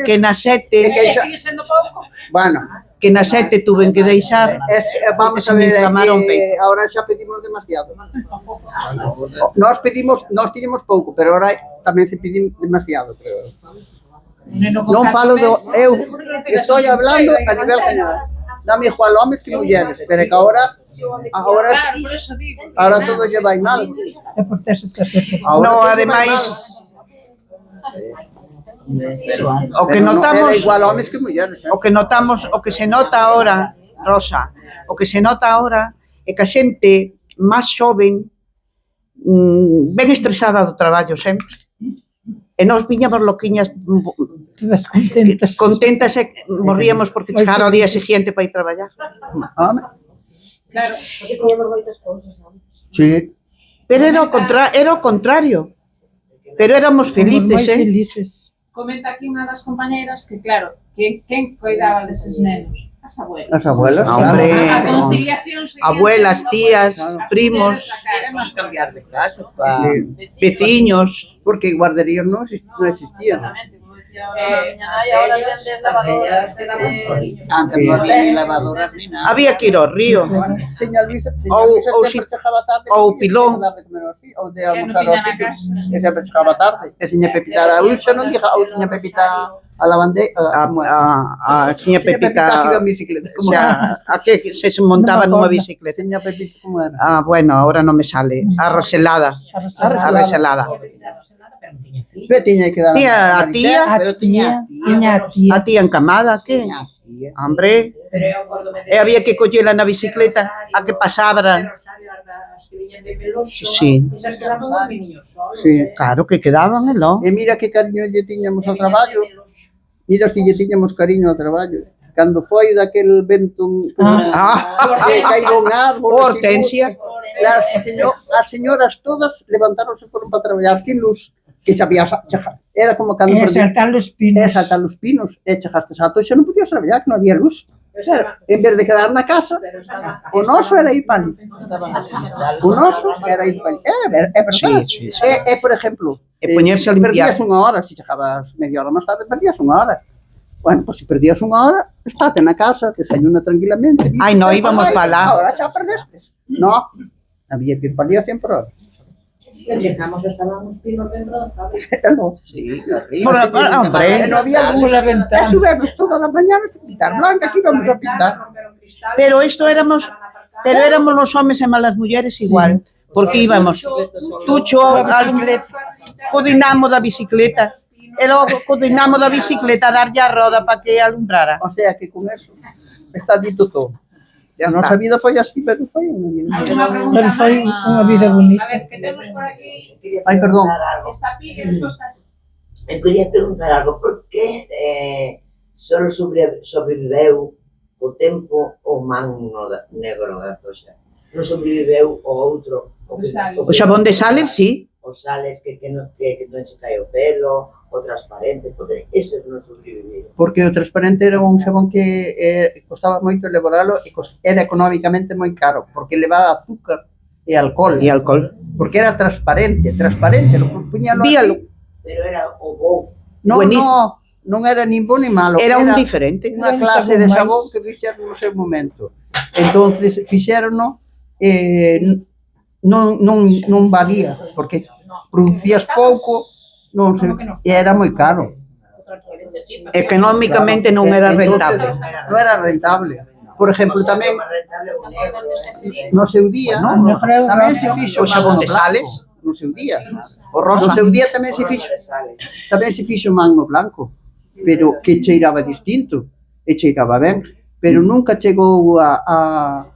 que na 7, Sigue sendo pouco? Bueno, que na 7 tuven que deixar. es que vamos Se a me ver, inflamaron o peito. ahora xa pedimos demasiado. Nós tiñemos pouco, pero ahora tamén se pide demasiado, creo. Non falo do eu estou hablando a nivel general. Dame igual homes que mulleres, pero que ahora Claro, por eso digo. ahora todo lle vai mal. É por ter esta situación. Ahora No, todo lle vai ademais, mal. o que Pero non notamos, era igual homes que mulleres. o que notamos, o que se nota ahora, Rosa, o que se nota ahora é que a xente máis xoven ben estresada do traballo sempre. E nós viñamos loquiñas Todas contentas. contentas e morríamos porque chegara o día seguinte para ir traballar. Home, Claro. Porque tiñamos moitas cousas, non? sí. Pero era o contrario. Pero éramos felices, moi felices. Comenta aquí unha das compañeiras que, claro, quen cuidaba deses nenos? As abuelas. As abuelas, Hombre, A conciliación seguía abuelas, sendo, tías, as primos, mulleres da casa. Queremos cambiar de casa para... veciños. Porque guarderías non existían. Ahora vendes lavadoras, Antes no había ni lavadoras ni nada. Había que ir ao río. Señal Luisa Ou sempre chegaba tarde. ou Pilón. Ou de Que non almorzar aos tiña na fillos. casa. Que sempre chegaba tarde. E seña Pepita a Ulxa non diga, ou seña Pepita a lavandeira. A tiña Pepita, que iba en bicicleta. o sea, a que se montaba nunha bicicleta. Seña Pepita, como era? Ah, bueno, ahora non me sale. A Roselada. A Roselada. Pero tiña que dar Tía, a tía, A Pero tía, tiña tiña a tía. a tía encamada, que? Hombre, Pero eu acórdome e había que collela na bicicleta a que pasaban. as que viñan de Peloso, Sí. esas que daban os meniños solos. Sí. Claro que quedaban, ¿no? E mira que cariño lle tiñamos ao traballo. Mira si lle tiñamos cariño ao traballo. Cando foi daquel vento que caíron árboles, Hortensia. as señoras todas levantaronse e foron para traballar sin luz, que sabía, era como cando E saltar los pinos. saltar os pinos, e chegaste a xa non podías traballar, que non había luz. Claro, en vez de quedar na casa, o noso era ir para ali. O noso era ir para ali. É verdade. Sí, sí, sí. E, por exemplo, E poñerse a limpiar. perdías unha hora, se chegabas media hora máis tarde, perdías unha hora. Bueno, pues se perdías unha hora, estate na casa, desayuna tranquilamente. Ai, no, íbamos para lá. Ahora xa perdestes. No, había que ir para ali a 100 por hora. E chegamos, estaban os pinos dentro da fábrica. Sí, horrible. Hombre, No había luz. Estuvemos toda a mañana sin pintar. Blanca, aquí vamos a pintar. pero éramos los homes e malas mulleres igual, porque íbamos Tucho co dinamo da bicicleta, e logo co dinamo da bicicleta a darlle a roda para que alumbrara. O sea que con eso está dito todo. A nosa vida foi así, pero foi unha vida. Alguna pregunta Pero foi máis? unha vida bonita. A ver, que temos por aquí? Ai, perdón. Esta pide respostas. Eu quería preguntar algo, por que só sobreviveu o tempo o magno negro da Atoxa? Non sobreviveu o outro? O xabón de Sales, sí. Os Sales que non se cae o pelo, o transparente, porque ese non sobreviviu. Porque o transparente era un xabón que costaba moito elaboralo e era económicamente moi caro, porque levaba azúcar e alcohol. E alcohol. Porque era transparente, lo puñalo así. Pero era o bo. Non era nin bo ni malo. Era un diferente. Unha clase de xabón que fixeron no seu momento. Entonces fixerono non valía, porque producías pouco, e era moi caro. Económicamente non era rentable. Non era rentable. Por exemplo, tamén no seu día tamén se fixo o xabón de Sales. No seu día. No seu día tamén se fixo magno blanco, pero que cheiraba distinto, e cheiraba ben, pero nunca chegou a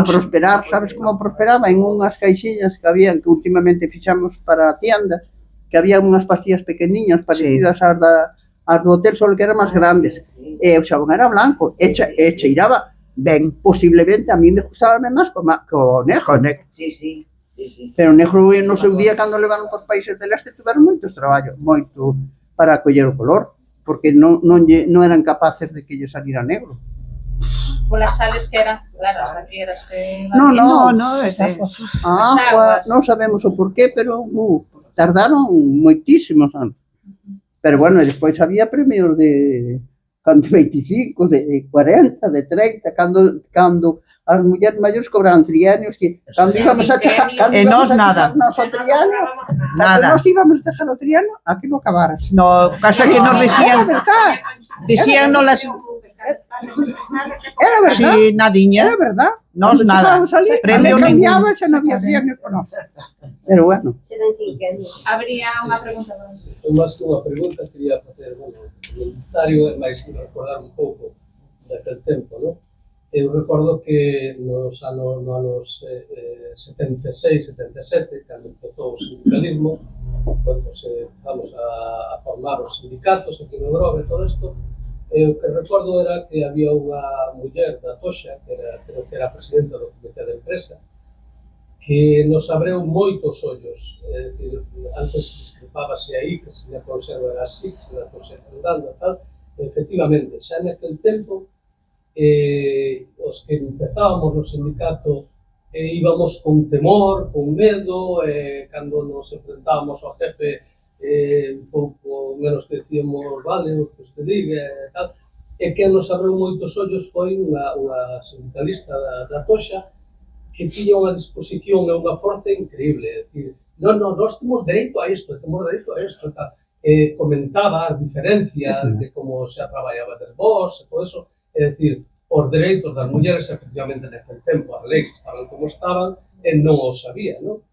prosperar. Sabes como prosperaba? En unhas caixinhas que habían, que últimamente fixamos para a tienda, que había unhas pastillas pequeniñas parecidas ás do hotel, só que eran máis grandes, e o xabón era blanco, e cheiraba ben. Posiblemente a mí me gustaba máis co negro. Sí. Pero o negro no seu día, cando levaron para os países del este, tuveron moitos traballos, moito para coller o color, porque non eran capaces de que lle salira negro. Polas Sales que eran claras, aquí eras que... Non, non sabemos o porqué, pero tardaron moitísimos anos. Pero bueno, e despois había premios de 25, de 40, de 30, cando as mulleres maiores cobraban trienios, que cando íbamos a chegar noso triano, cando nos íbamos a chegar o triano, aquí non acabaras. No, caso que nos decían no las... Era verdad. Sí, nadiña. Era verdad. Nos nada. Premio cambiaba, xa non había trienios por nós. Pero bueno. Habría unha pregunta para você. Máis que unha pregunta, quería facer, o comentario e máis recordar un pouco daquele tempo, non? Eu recordo que no anos 76, 77, cando empezou o sindicalismo, empezamos a formar os sindicatos aquí no Grove e todo isto, o que recordo era que había unha muller da Atoxa, creo que era presidenta do comité de empresa, que nos abreu moitos ollos. É dicir, antes discrepábase aí que se a conserva era así, que se a conserva andando e tal. Efectivamente, xa naquele tempo, os que empezábamos no sindicato íbamos con temor, con medo, cando nos enfrentábamos ao jefe un pouco menos que decíamos, vale, o que usted diga e tal, e que nos abriu moitos ollos foi unha sindicalista da Atoxa que tiña unha disposición e unha forza increíble, é dicir, nós temos dereito a isto, tal. Comentaba as diferencias de como xa traballaba des vos, e todo eso. É dicir, os dereitos das mulleres, efectivamente, naquele tempo, as leis estaban como estaban, e non os sabía, non?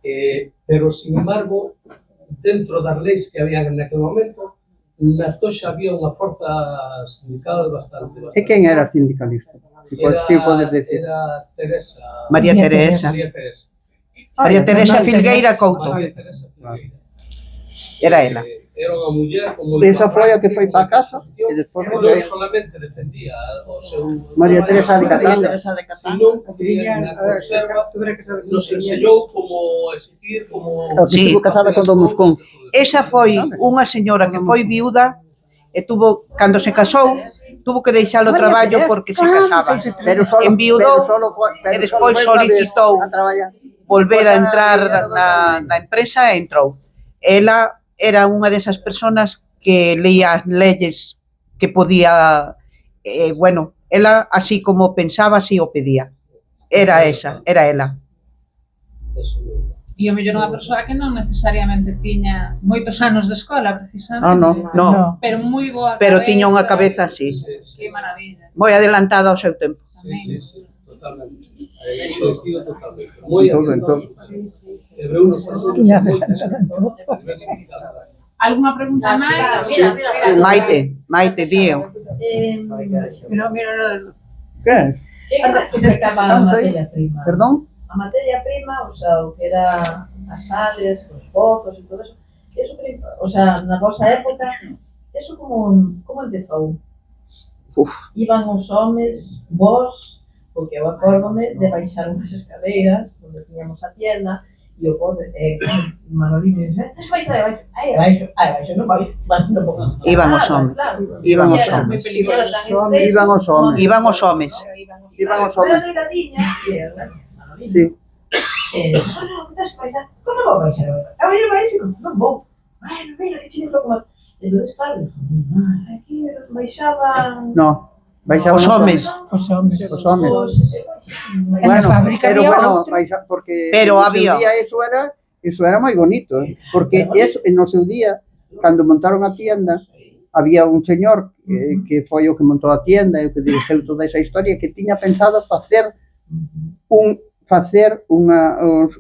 Pero, sin embargo, dentro das leis que había naquele momento, na Atoxa había unha forza sindical bastante... E quen era a sindicalista? Si podes decir. Era Teresa... María Teresa Filgueira Couto. Era ela. Era unha muller como... Esa foi a que foi para casa e despois... Non solamente defendía o seu... María Teresa de Catanga. Senón que na conserva nos enseñou como exigir, como... Estuvo casada con Don Moscón. Esa foi unha señora que foi viuda e tuvo, cando se casou, tuvo que deixar o traballo porque se casaba. Enviudou e despois solicitou volver a entrar na empresa e entrou. Ela era unha desas personas que leía as leyes que podía, bueno, ela así como pensaba, así o pedía. Era ela. E o mellor unha persoa que non necesariamente tiña moitos anos de escola, precisamente. Non. Pero moi boa cabeza. Pero tiña unha cabeza así. Que maravilla. Moi adelantada ao seu tempo. Sí, totalmente. Totalmente. Moi adelantada. Alguna pregunta máis? Maite, dío. Que? Que representaba a materia prima? Perdón? A materia prima, o sea, o que era as sales, os pozos e todo eso, Eso, o sea, na vosa época, eso como empezou? Iban os homes, vos, porque eu acórdome de baixar unhas escaleiras onde tiñamos a tienda e o voz, Manolín, tes baixo de baixo, baixo, non baixo, non poco. Iban os homes, iban os homes. Iban os homes. Iban os homes. Iban os homes. Sí. Como vou baixar? Eu non baixo, non vou. Bueno, mira, que chido como... Entonces, claro, aquí baixaban... No, baixaban os homes. Os homes. Os homes. Na fábrica pero había bueno, outro. porque Pero no había. seu día eso era moi bonito, porque eso, no seu día, cando montaron a tienda, había un señor que foi o que montou a tienda e o que dirixeu toda esa historia, que tiña pensado facer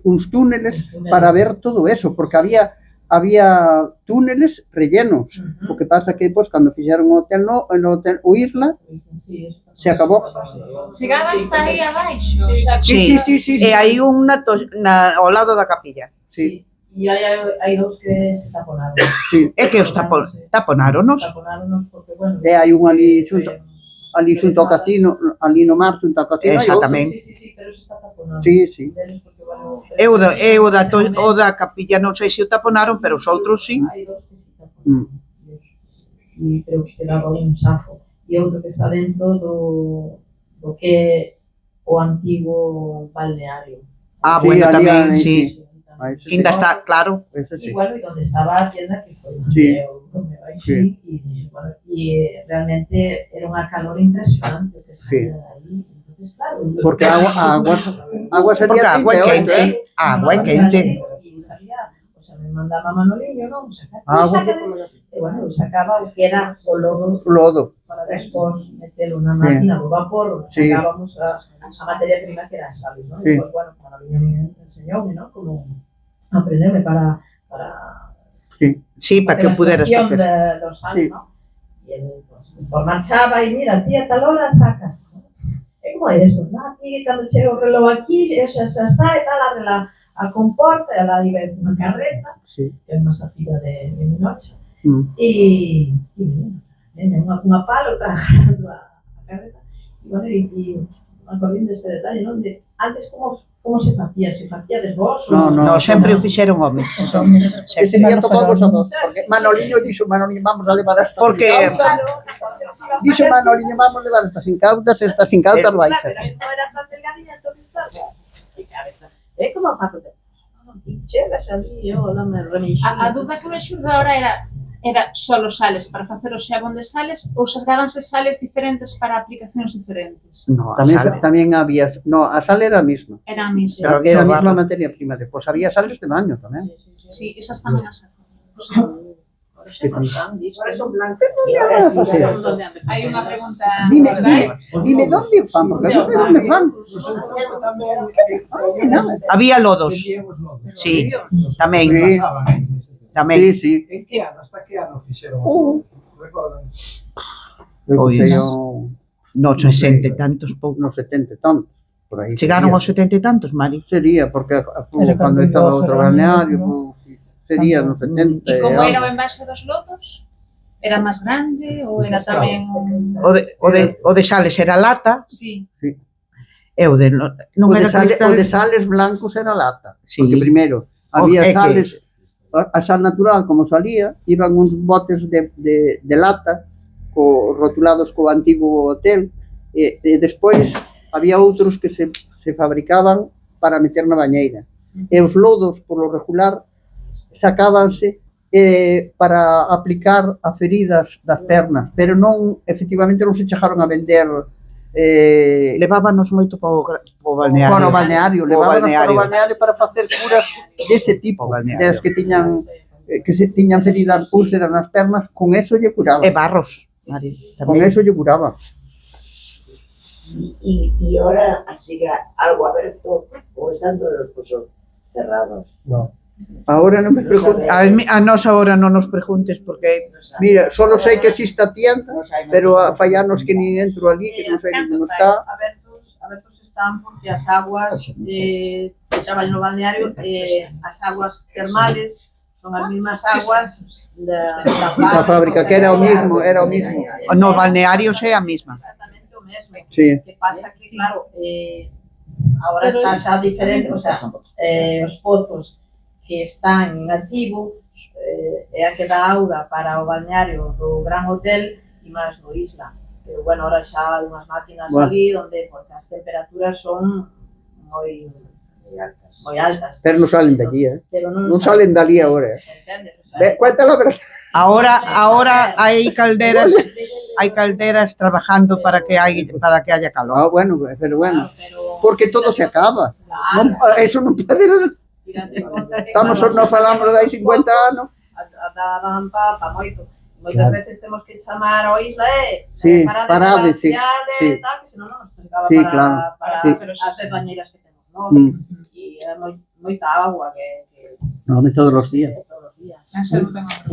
uns túneles para ver todo eso, porque había túneles rellenos. O que pasa que depois, cando fixeron o hotel o Isla, se acabou. Chegaba hasta aí abaixo. Sí. E hai un ao lado da capilla. Sí. E hai dous que se taponaron. Sí. É que os taponáronos. Taponáronos porque, bueno... E hai un ali xunto ao casino, ali no mar, xunto ao casino. Exactamente. Sí, pero se está taponado. Sí. Eu da capilla non sei se o taponaron, pero os outros sí. Hai dous que se taponaron. E creo que quedaba un xafo. E outro que está dentro do que é o antigo balneario. Bueno, tamén, sí. Que ainda está, claro. Y bueno, y donde estaba la tienda, que fue Sí. donde baixé, y realmente era una calor impresionante que salía de ahí. Entonces, claro, porque agua salía porque agua é quente, agua é quente. Y salía, o sea, me mandaba Manoliño, ¿no? Agua. Y bueno, sacaba o que era o lodo para después meterlo en una máquina de vapor, sacábamos a materia prima que era sal, ¿no? Sí. Y pues bueno, Manoliño me enseñó, ¿no? Como aprenderme para Sí, para que puderas hacer de los sales, ¿no? Y él pues marchaba y mira, tía, tal hora saca. É como é eso, ¿no? Aquí, cando chega o reloj aquí, xa está, e tal, a comporta, ela iba unha carreta, que é unha safira de noche, e unha palo trajando a carreta, e bueno, e acordín deste detalle, non? De antes como se facía? Se facía desvós? No, sempre o fixeron homes. Ese día tocamos a dos, porque Manoliño dixo, vamos a levar estas incautas. Dixo Manoliño, vamos a levar estas incautas baixas. Claro, pero non era tan delgadilla, entonces, claro, é como a Paco, chegas ali, non me remixo. A dúda que me xurde ahora era solo sales para facer o xabón de sales ou sacabanse sales diferentes para aplicacións diferentes? No, tamén había, no, a sal era a mesma. Era a mesma. Era a mesma materia prima, despois había sales de baño tamén. Sí, esas tamén as saco. Ahora son blancas. Hai unha pregunta. Dime dónde fan, porque non sei dónde fan. Había lodos. Sí, tamén. Tamén. Sí. En que ano? Hasta que ano fixeron? Recordan? No 60 e tantos, pouco. No 70 e tantos, por aí. Chegaron aos 70 e tantos, Mari? Sería, porque cando estaba outro balneario, sería no 70. E como era o envase dos lodos? Era máis grande ou era tamén... O de sales era lata. Sí. E o de non era cristal. O de sales blancos era lata. Sí. Porque primeiro había sales, a sal natural como salía, iban uns botes de lata rotulados co antigo hotel e despois había outros que se fabricaban para meter na bañeira. E os lodos, polo regular, sacábanse para aplicar a feridas das pernas, pero non, efectivamente, non se chegaron a vender. Levábanos moito para o balneario. Para o balneario, levábanos para o balneario para facer curas dese tipo, das que tiñan feridas úlceras nas pernas, con eso lle curaba. E barros, Mari, con eso lle curaba. Y ahora sigue algo abierto o están todos los pozos cerrados. No. Ahora non me preguntes. A nós agora non nos preguntes porque... Mira, solo sei que existe a tienda, pero fai anos que nin entro ali, que non sei como está. Abertos están porque as aguas que traballan no balneario, as aguas termales son as mismas aguas da fábrica, que era o mismo, No balnearios é a mesma. Exactamente o mesmo. Sí. Que pasa que, claro, ahora está xa diferente, o sea, os pozos que están en activo é a que dá auga para o balneario do Gran Hotel e máis do Isla. Pero, bueno, ahora xa hai unhas máquinas ali donde, porque as temperaturas son moi altas. Pero non salen de allí, Pero non salen dali agora. Entendes? O sea, Cuéntalo, pero... Ahora hai calderas trabajando para que haya calor. Bueno, pero bueno, porque todo se acaba. Eso non pode... Nos falamos de 50 anos. daban pa moito. Moitas veces temos que chamar ao Isla parade, sí. Tal, que senón non nos explicaba para as 10 bañeiras que temos, non? E é moita agua que no, todos os días.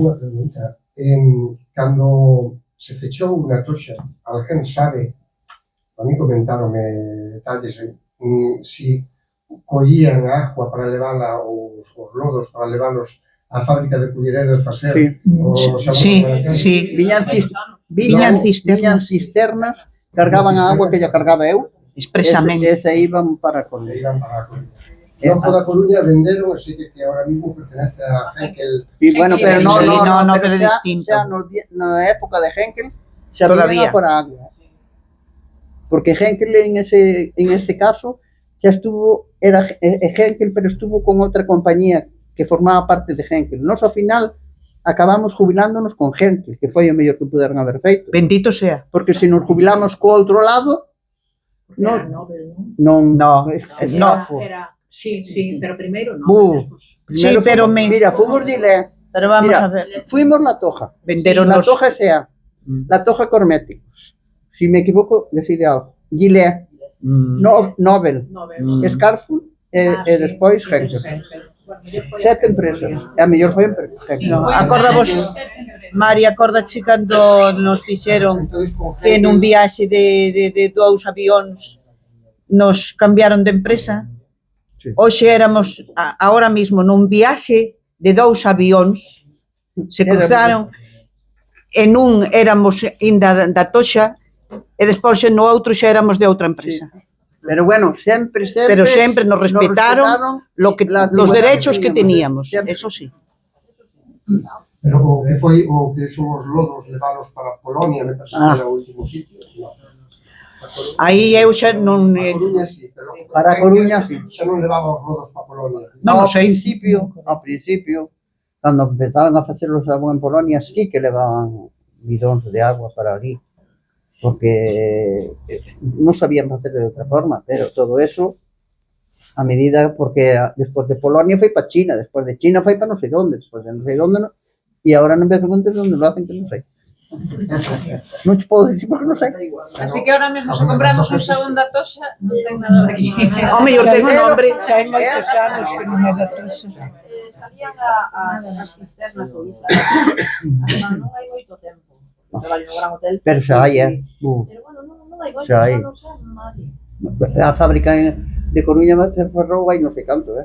Unha pregunta. Cando se fechou unha toxa, alguén sabe, a mí comentaronme detalles, si collían a agua para levála, os lodos para leválos á fábrica de Culleredo de Faser. Sí. Viñan cisternas, cargaban a agua que lla cargaba eu. Expresamente. Ese iban para a Coruña. No, da Coruña venderon, así que ahora mismo pertenece a Henkel. Sí, bueno, pero no, pero é distinto. Xa na época de Henkel xa viñan por agua. Porque Henkel en este caso xa estuvo, era Henkel, pero estuvo con outra compañía que formaba parte de Henkel. Nos ao final acabamos jubilándonos con Henkel, que foi o mellor que puderon haber feito. Bendito sea. Porque se nos jubilamos co outro lado, non. Sí, pero primeiro non. Sí, pero mira, fomos Gilé. Pero vamos a ver. Fuimos La Toja. Venderon La Toja S.A. La Toja Cosméticos. Si me equivoco, decide algo. Gilé. Nobel. Scarful e despois Henkel. 7 empresas. A mellor foi Henkel. Acordavos, Mari, acordache cando nos dixeron que nun viaxe de 2 avións nos cambiaron de empresa? Hoxe éramos, ahora mismo, nun viaxe de 2 avións, se cruzaron, en un éramos ainda da Toxa, e despois no outro xa éramos de outra empresa. Pero bueno, sempre nos respetaron los derechos que teníamos, eso sí. Pero o que foi o que son os lodos levalos para Polonia, me parece que era o último sitio. Aí eu xa non... Para a Coruña, sí. Xa non levaba os lodos para Polonia. Ao principio, cando empezaron a facer o sabón en Polonia, sí que levaban bidóns de agua para ali. Porque non sabían facer de outra forma, pero todo eso a medida, porque despois de Polonia foi para China, despois de China foi para non sei onde, despois de non sei onde, e agora non me preguntes onde lo hacen, que non sei. Non te podo dicir porque non sei. Así que ahora mesmo se compramos un sabón da Toxa, non ten nada aquí. O mellor ten un nombre. Xa hai moitos anos que non é da Toxa. Salían as cisternas do Isla. Non hai moito tempo. Traballo no Gran Hotel. Pero xa hai, Pero bueno, non hai moito, non sabe nadie. A fábrica de Coruña se forrou hai non sei canto,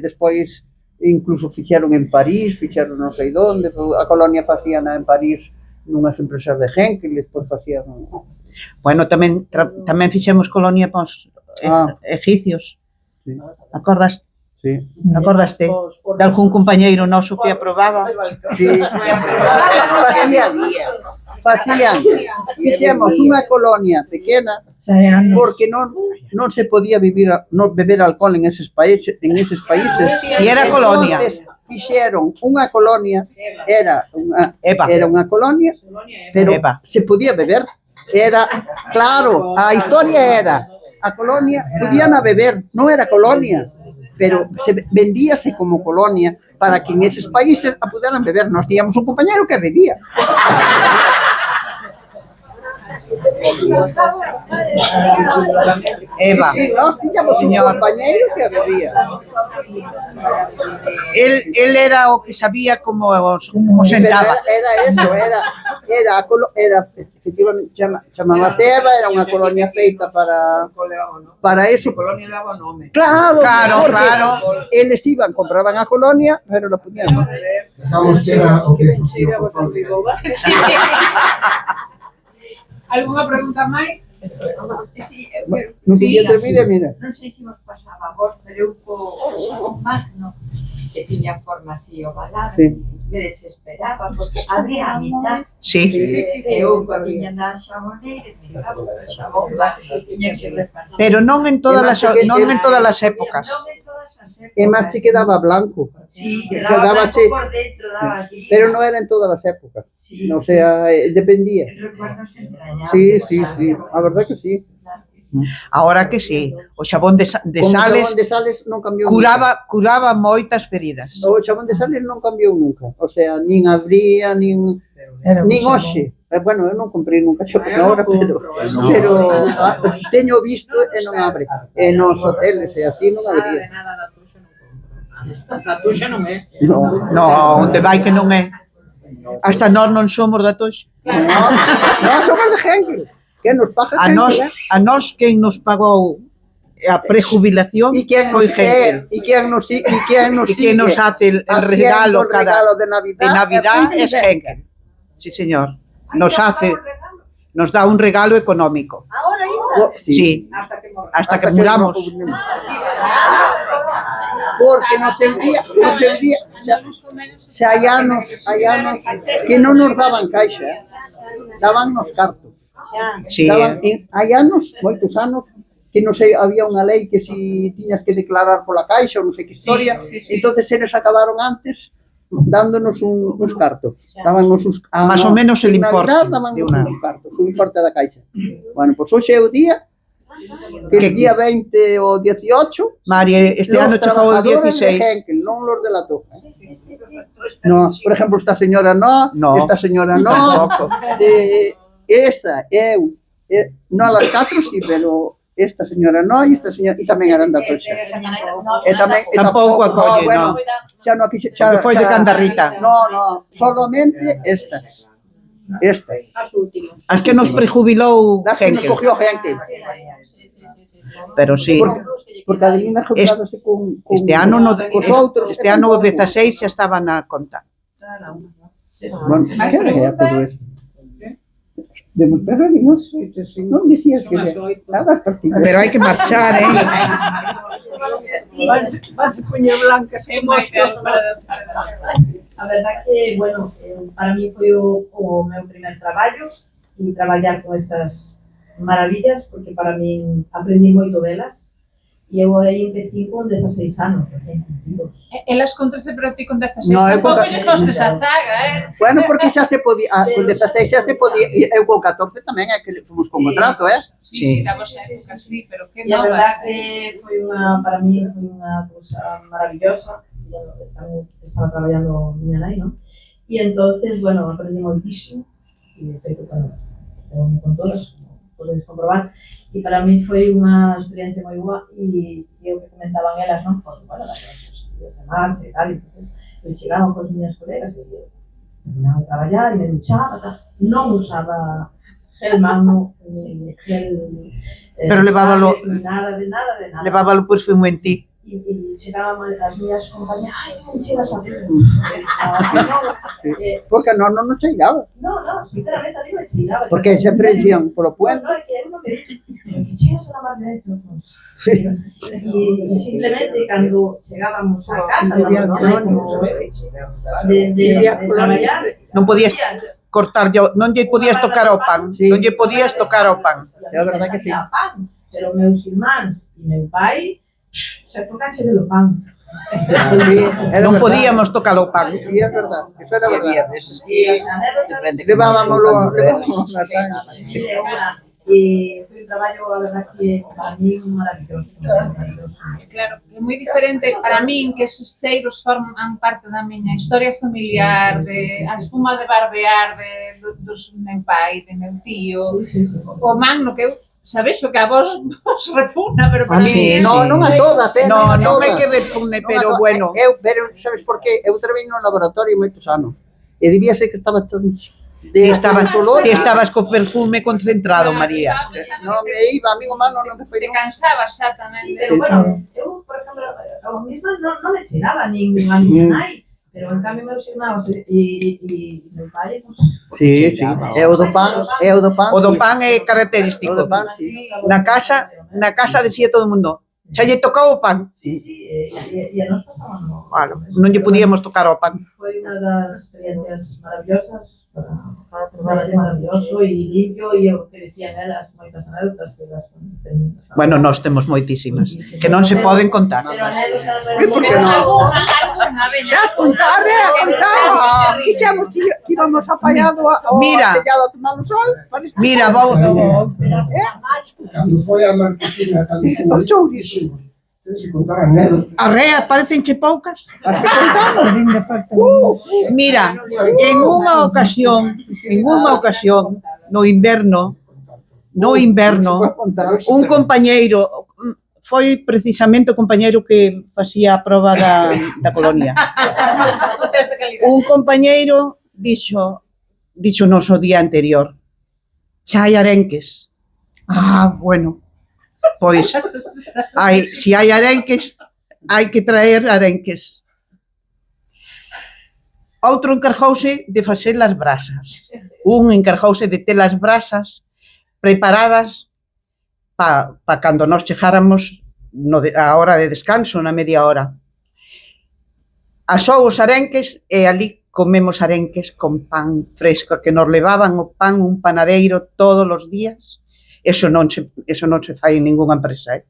despois incluso fixeron en París, fixeron non sei onde, a colonia facían en París nunhas empresas de Henkel, despois facían... Bueno, tamén fixemos colonia para os egipcios. Acordaste? Sí. Acordaste de algún compañeiro noso que aprobaba? Sí. Facían. Fixemos unha colonia pequena porque non se podía beber alcohol en eses países. E era colonia. Fixeron unha colonia, era unha colonia, pero se podía beber. Era, claro, a historia era, a colonia podían a beber, non era colonia, pero vendíase como colonia para que en eses países a puderan beber. Nos tíamos un compañero que bebía. Eva, sí, nós tiñamos un compañeiro que bebía. Él era o que sabía como sentaba. Era eso, era efectivamente, chamábase Eva, era unha colonia feita para eso. Colonia leva o nome. Claro, porque claro. eles iban, compraban a colonia, pero non podían. Dejamos que era o que funcionou con Algunha pregunta máis? No siguiente vídeo, mira. Non sei se vos pasaba a vos, pero eu co Magno, que tiña forma así ovalada, me desesperaba, porque abría a mitad. Sí. E eu tiña na xaboneira, chegaba o xabón, que tiña que repartir. Pero non en todas as épocas. Non en todas as épocas. E máis che quedaba blanco. Sí, quedaba blanco por dentro, daba así. Pero non era en todas as épocas. Sí. O sea, dependía. Recuerdos entrañables. Sí. A verdade que sí. Ahora que sí, o xabón de Sales O xabón de Sales non cambiou curaba moitas feridas. O xabón de Sales non cambiou nunca. O sea, nin abría, nin hoxe. Bueno, eu non comprei nunca xabón agora, pero teño visto e non abre. E nos hoteles e así non abría. Da tuxa non é. No, onde vai que non é. Hasta nós non somos da Toxa. Non somos de Henkel. Que nos paga Henkel. A nós quen nos pagou a prejubilación foi Henkel. E quen nos hace el regalo de Navidad es Henkel. Sí, señor. Nos da un regalo económico. Ahora ainda? Sí. Hasta que muramos. Porque nos envía, xa hai anos que non nos daban caixa, daban nos cartos. Sí. Hai anos, moitos anos, que non sei, había unha lei que si tiñas que declarar pola caixa ou non sei que historia, entonces eles acabaron antes dándonos uns cartos. Dábanos más ou menos el importe. Dábanos uns cartos, o importe da caixa. Bueno, pois hoxe é o día que el día 20 o 18, María, este ano chegou o 16. Non los de la Toja. No, por exemplo, esta señora no, esta señora no, esta, eu, non a las 4 sí, pero esta señora no, e esta señora, e tamén eran da Toxa. E tamén tampouco acolle, bueno, xa no aquí xa foi de Candarrita. No, solamente esta. As que nos prejubilou Henkel. As que nos cogió Henkel. Pero sí. Porque Adelina juntádose con este ano o 16 xa estaba na conta. Bueno, que é todo isto? Demos perros, non dicías que estabas partidas. Pero hai que marchar, Vas a poñer blancas e mosca para... A verdad que, bueno, para mí foi o meu primer traballo e traballar con estas maravillas, porque para mí aprendí moito delas. E eu aí empecé con 16 anos, recién cumplidos. Elas con 13, pero ti con 16. No, tampouco lle fostes a zaga, Bueno, porque xa se podía, con 16 xa se podía, eu con 14 tamén é que fomos con contrato, Sí, damos época, sí, pero que novas. E a verdad que foi para mí foi unha cousa maravillosa. Tamén estaba traballando miña nai, non? E entonces, bueno, aprendí moitísimo. E de feito, bueno, según me contou, podedes comprobar. E para mí foi unha experiencia moi boa e o que comentaban elas, non? Porque, bueno, das días de marcha e tal, entonces eu chegaba con as miñas colegas e terminaba de traballar e me duchaba, tal. Non usaba gel Magno, ni gel... Pero levábalo... Nada. Levábalo perfume en ti. E chegaban as miñas compañeras, ai, non chegas a ver. Porque non nos cheiraba. No, sinceramente a mí me cheiraba. Porque sempre dicían, polo puente. No, é que eu non me dixo, pero que chegas a la mar dentro. E simplemente cando chegábamos a casa, de traballar, non podías cortar, non lle podías tocar ao pan, non lle podías tocar ao pan. É verdade que sí. Pero meus irmáns e meu pai xa tocaxe de lo pan. Non podíamos tocar o pan. Sí, é verdade, eso era verdade. Había veces que levábamoslo na sangre. E foi un traballo, a verdade, que para mí maravilloso. Claro, é moi diferente para min que esos cheiros forman parte da miña historia familiar, a espuma de barbear dos meu pai, de meu tío, o Magno que eu sabes o que a vos repugna, pero para mí... Non a todas, non é que repugna, pero bueno. Pero, sabes por qué? Eu traballei no laboratorio moitos anos, e debía ser que estaba todo Ti estabas co perfume concentrado, María. Non me iba, a mí o mano non me foi. Te cansabas xa tamén. Pero bueno, eu, por exemplo, ao mismo non me chegaba nin a miña nai, pero en cambio meus irmãos e meu pai, pues, Sí, sí. É o do pan, é o do pan. O do pan é característico. O do pan, sí. Na casa decía todo o mundo, xa lle tocou o pan. sí, e a nos pasábamos. Bueno, non lle podíamos tocar ao pan. Foi unha das experiencias maravillosas para probar de maravilloso e limpio e o que decían elas, moitas anécdotas que las teñen. Bueno, nós temos moitísimas, que non se poden contar. Pero anécdotas... E por que non? Xa as contade, a contar. Dixemos que íbamos a fallar ao tellado a tomar o sol. Mira, vou... Cando foi a Marquesina, cando foi o chourizo, tens que contar anécdotas. Arrea, parecenche poucas? As que contamos. Mira, en unha ocasión, no inverno, un compañeiro, foi precisamente o compañeiro que facía a proba da colonia. Un compañeiro dixo nos o día anterior, xa hai arenques. Bueno, pois, si hai arenques, hai que traer arenques. Outro encargouse de facer as brasas. Un encargouse de ter as brasas preparadas para cando nós chegáramos a hora de descanso, na media hora. Asou os arenques e ali comemos arenques con pan fresco, que nos levaban o pan un panadeiro todos os días. Eso non se fai en ninguna empresa,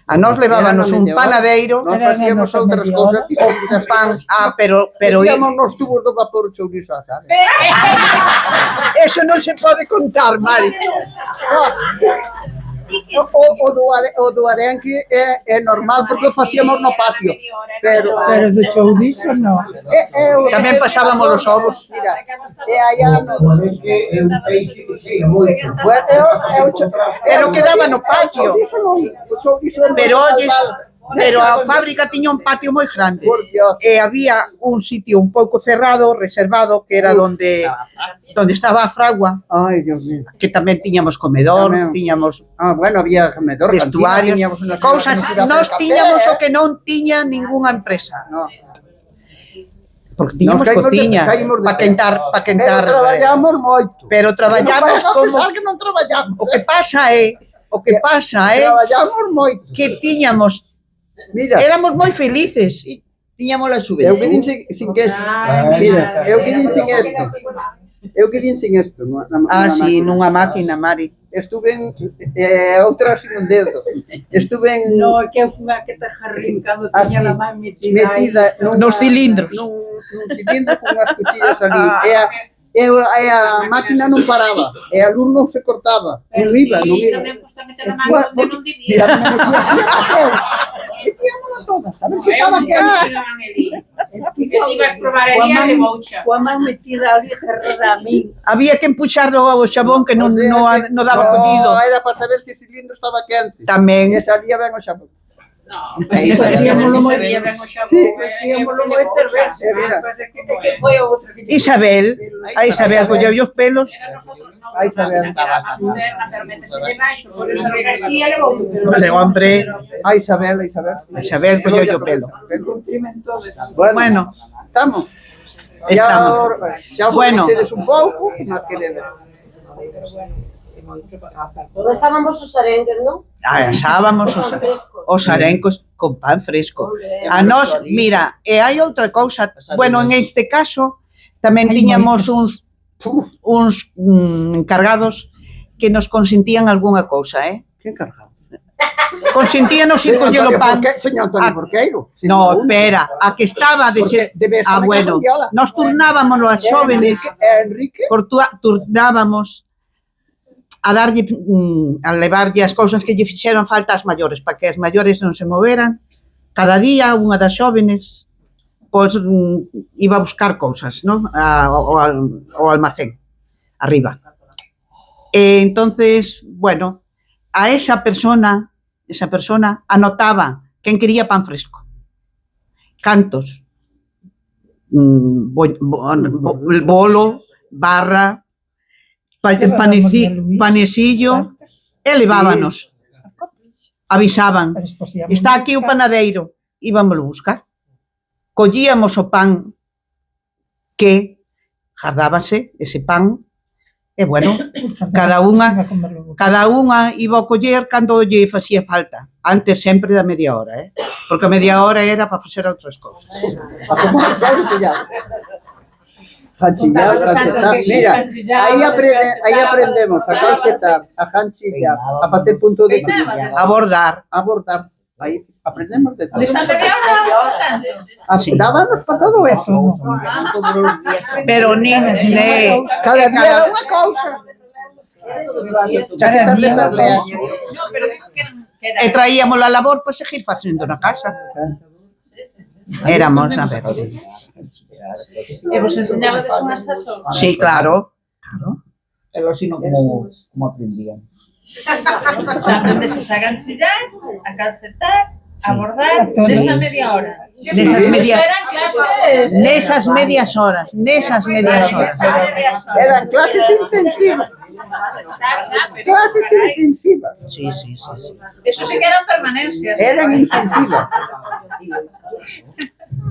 A nós levábanos un panadeiro, nós facíamos outras cousas, o pan, pero íamos nos tubos do vapor chourizo a casa. Eso non se pode contar, Mari. O do arenque é normal porque o facíamos no patio, pero de chourizo non. Tamén pasábamos os ovos. Mira, e aí ano. O arenque é un peixe que chega moito. Pero quedaba no patio. Pero a fábrica tiña un patio moi grande e había un sitio un pouco cerrado, reservado, que era donde estaba a fragua. Ai, Dios mío. Que tamén tiñamos comedor, tiñamos bueno, había comedor, vestuario, cousas. Nós tiñamos o que non tiña ningunha empresa. Porque tiñamos cociña para quentar. Pero traballamos moito. Pero traballamos como... que non traballamos. O que pasa é traballamos moito. Que tiñamos... Mira, éramos moi felices e tiñamos a xuventude. Eu que din sin que mira, eu que din sin isto. Eu que din sin isto. Sí, nunha máquina, Mari. Estuve en outra sin un dedo. Estuve en... No, que eu fui a que te jarrín cando tiña a man metida nos cilindros. Nun cilindro con unhas cuchillas ali. E a máquina non paraba, e a luz non se cortaba, non iba, non iba. E tirámola todas, a ver se estaba quente. Ibas probar ali a leboucha. Coa man metida ali cerrada a min. Había que empuxarlo ao xabón que non daba collido. Era para saber se o cilindro estaba quente. Tamén. E salía ben o xabón. Facíamoslo moitas veces. Que foi o outro que... Isabel colleu os pelos. A Isabel. Leo hombre. A Isabel colleu o pelo. Bueno, estamos. Xa vostedes un pouco, que máis queredes. Non estábamos os arenques, non? Asábamos os arencos con pan fresco. A nós, mira, e hai outra cousa, bueno, en este caso tamén tiñamos uns encargados que nos consentían algunha cousa, Que encargado? Consentíanos ir coller o pan. Señor Antonio Porqueiro. No, espera, a que estaba bueno, nos turnábamos as xóvenes, turnábamos a levarlle as cousas que lle fixeron falta ás maiores, para que as maiores non se moveran. Cada día unha das xóvenes iba a buscar cousas, non? Ao almacén, arriba. Entonces, bueno, a esa persona anotaba quen quería pan fresco. Cantos, bolo, barra, panecillo, e levábanos. Avisaban, está aquí o panadeiro, íbamos a buscar. Collíamos o pan que gardábase, ese pan, e bueno, cada unha iba a coller cando lle facía falta, antes sempre da media hora, porque a media hora era para facer outras cousas. Hanchillar, calcetar, mira, aí aprendemos a calcetar, a hanchillar, a facer punto de a bordar, aí aprendemos de todo. Esa media hora, Así, dábanos para todo eso. Pero ni cada día era unha cousa. Cada día No, pero digo que era... E traíamos a labor para seguir facendo na casa. Éramos, a ver. E vos enseñabades unhas ás outras? Sí, claro. Pero así no como aprendíamos. O sea, aprendeches a ganchillar, a calcetar, a bordar, nesa media hora. Nesas medias horas. Eran clases intensivas. Clases intensivas. Sí. Eso sí que eran permanencias. Eran intensivas.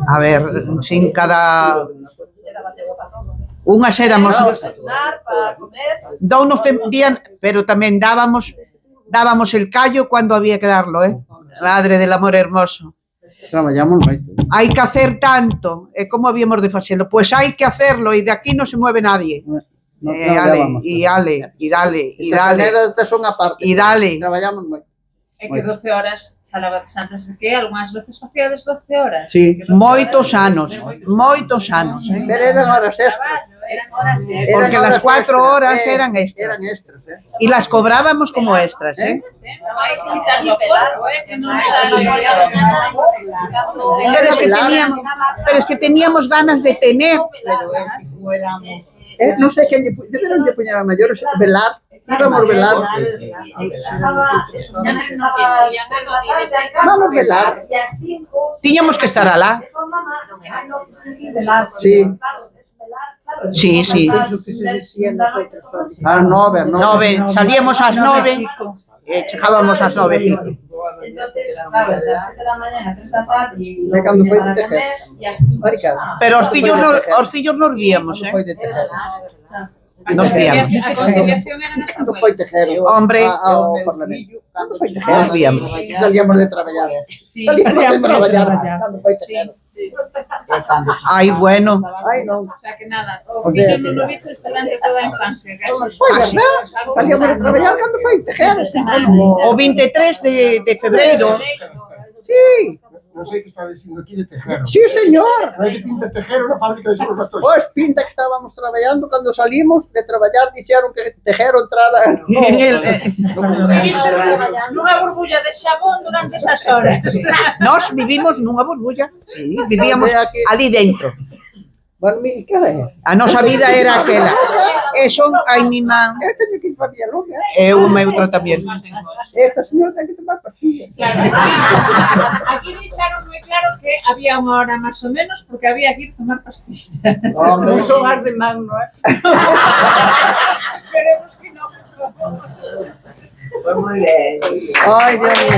A ver, sin cada... Unhas éramos... Dounos dían, pero tamén dábamos el callo cando había que darlo, Madre del amor hermoso. Traballamos moito. Hai que hacer tanto, e como habíamos de facelo? Pois hai que hacerlo, e de aquí non se mueve nadie. Ale, e dale. Son a parte. E dale. Traballamos moito. É que 12 horas, falabades antes de que algunhas veces facíades 12 horas. Sí, moitos anos. Pero eran horas extras. Porque las 4 horas eran extras. Eran extras, Y las cobrábamos como extras, Hai que quitarlo a pouco, que non sale... Pero es que teníamos ganas de tener. Non sei que deberon de poñer a maiores velar. Íbamos a velar. Vamos a velar. Tiñamos que estar alá. Sí. Sí. A 9. Salíamos ás 9 e chegábamos ás 9 pico. E cando foi de tejer. Pero os fillos nos víamos, Nos víamos. A conciliación era nesa Cando foi tejer Hombre, ao Parlamento. Cando foi tejer. Nos víamos. Salíamos de traballar. Cando foi tejer. Ai, bueno. Ai, non. O sea que nada, o fillo non lo viches durante toda a infancia. Foi verdad. Salíamos de traballar cando foi tejer. O 23 de febreiro. Sí. Non sei que está dicindo aquí de tejero. Sí, señor. Non é que pinta tejero na fábrica de Xurros Atoxa. Pois pinta que estábamos traballando cando salimos de traballar, dixeron que tejero entrara Nunha burbulla de xabón durante esas horas. Nós vivimos nunha burbulla. Sí, vivíamos ali dentro. Bueno, que era? A nosa vida era aquela. E son, ai, mi man. Eu teño que ir para Villalonga. E o meu tratamento. Esta señora ten que tomar pastillas. Claro, aquí deixaron moi claro que había unha hora máis ou menos porque había que ir tomar pastillas. Non son as de man, non é? Esperemos que non, por favor. Foi moi ben. Ai, Dios mío.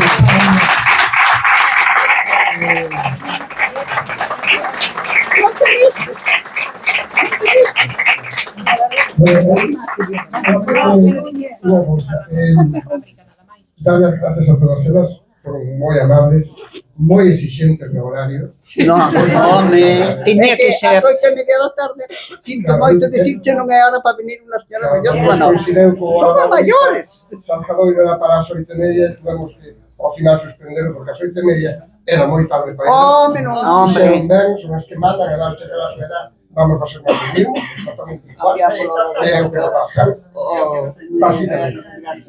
Dar as gracias a todas elas, foron moi amables, moi exigentes no horario. Non, home, tiña que ser. As 8:30 da tarde, sinto moito dicirche non é hora para venir unha señora maior, bueno, son maiores. Salgadoiro era para as 8:30, tuvemos que ao final suspender porque as 8:30 era moi tarde para ir. Home, non, hombre. Son as que mandan, a dar chegar a súa edad, vamos a facer máis o mismo, exatamente igual. É o que va a pasar. Básicamente.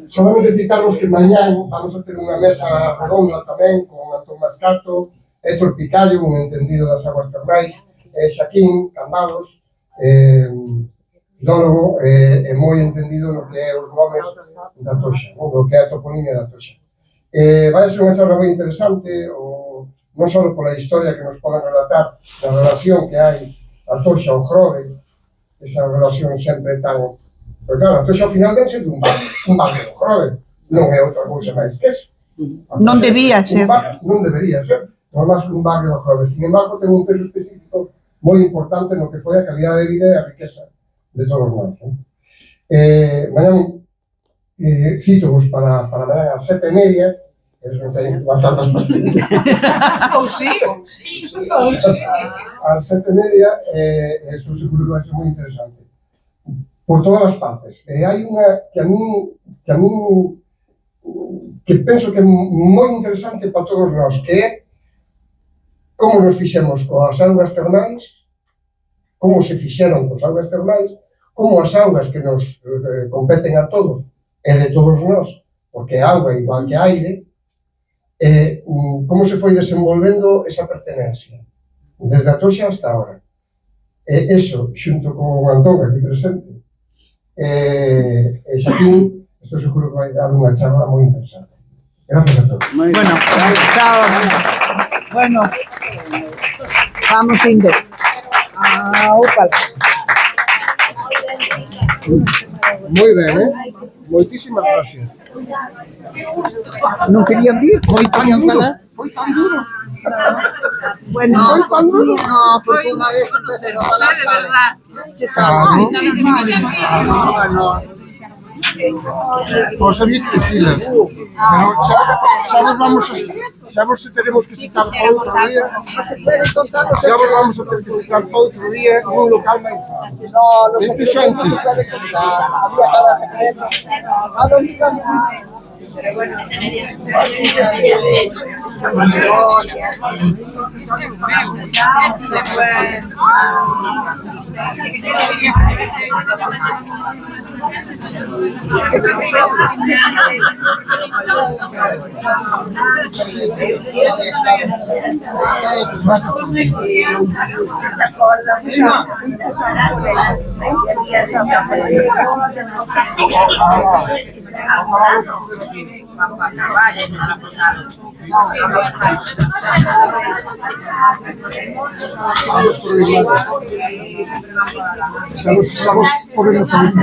Solamente citarnos que mañán vamos a ter unha mesa redonda tamén con Antón Mascato, Héctor Picallo, un entendido das aguas termais, Xaquín, Cambados, filólogo e moi entendido no que é os nomes da Toxa, no que é a toponimia da Toxa. Vai ser unha charla moi interesante, non só pola historia que nos poden relatar da relación que hai a Toxa ao Grove, esa relación sempre tan... Pero claro, Atocha ao final ven sendo un barrio do Grove, non é outra cousa máis que eso. Non debía ser. Non debería ser, non máis que un barrio do Grove. Sin embargo, ten un peso específico moi importante no que foi a calidad de vida e a riqueza de todos nós. Mañan, cito-vos para mañan ás 7:30, eles non teñen bastantes partidas. Ou sí. Ás 7:30, estou seguro que vai ser moi interesante. Por todas as partes. E hai unha que a min que penso que é moi interesante para todos nós, que é como nos fixemos coas augas termais, como se fixeron coas augas termais, como as augas que nos competen a todos e de todos nós, porque a auga igual que aire, como se foi desenvolvendo esa pertenencia, desde Atocha hasta ahora. Eso, xunto con Antón, aquí presente, e Xaquín, estou seguro que vai dar unha charla moi interesante. Gracias a todos. Bueno, chao. Bueno, vamos indo. Ópala. Moi ben, moitísimas gracias. Non querían vir? Foi tan duro. Bueno, foi tan duro. No, porque unha vez empezaron a De verdad. Vos había que decilas, pero xa vos tenemos que citar para outro día, xa vos vamos a ter que citar para outro día un local máis fácil. Este Sánchez. había cada secreto. ¿A dónde íbamos? Pero bueno, Estamos podemos salir.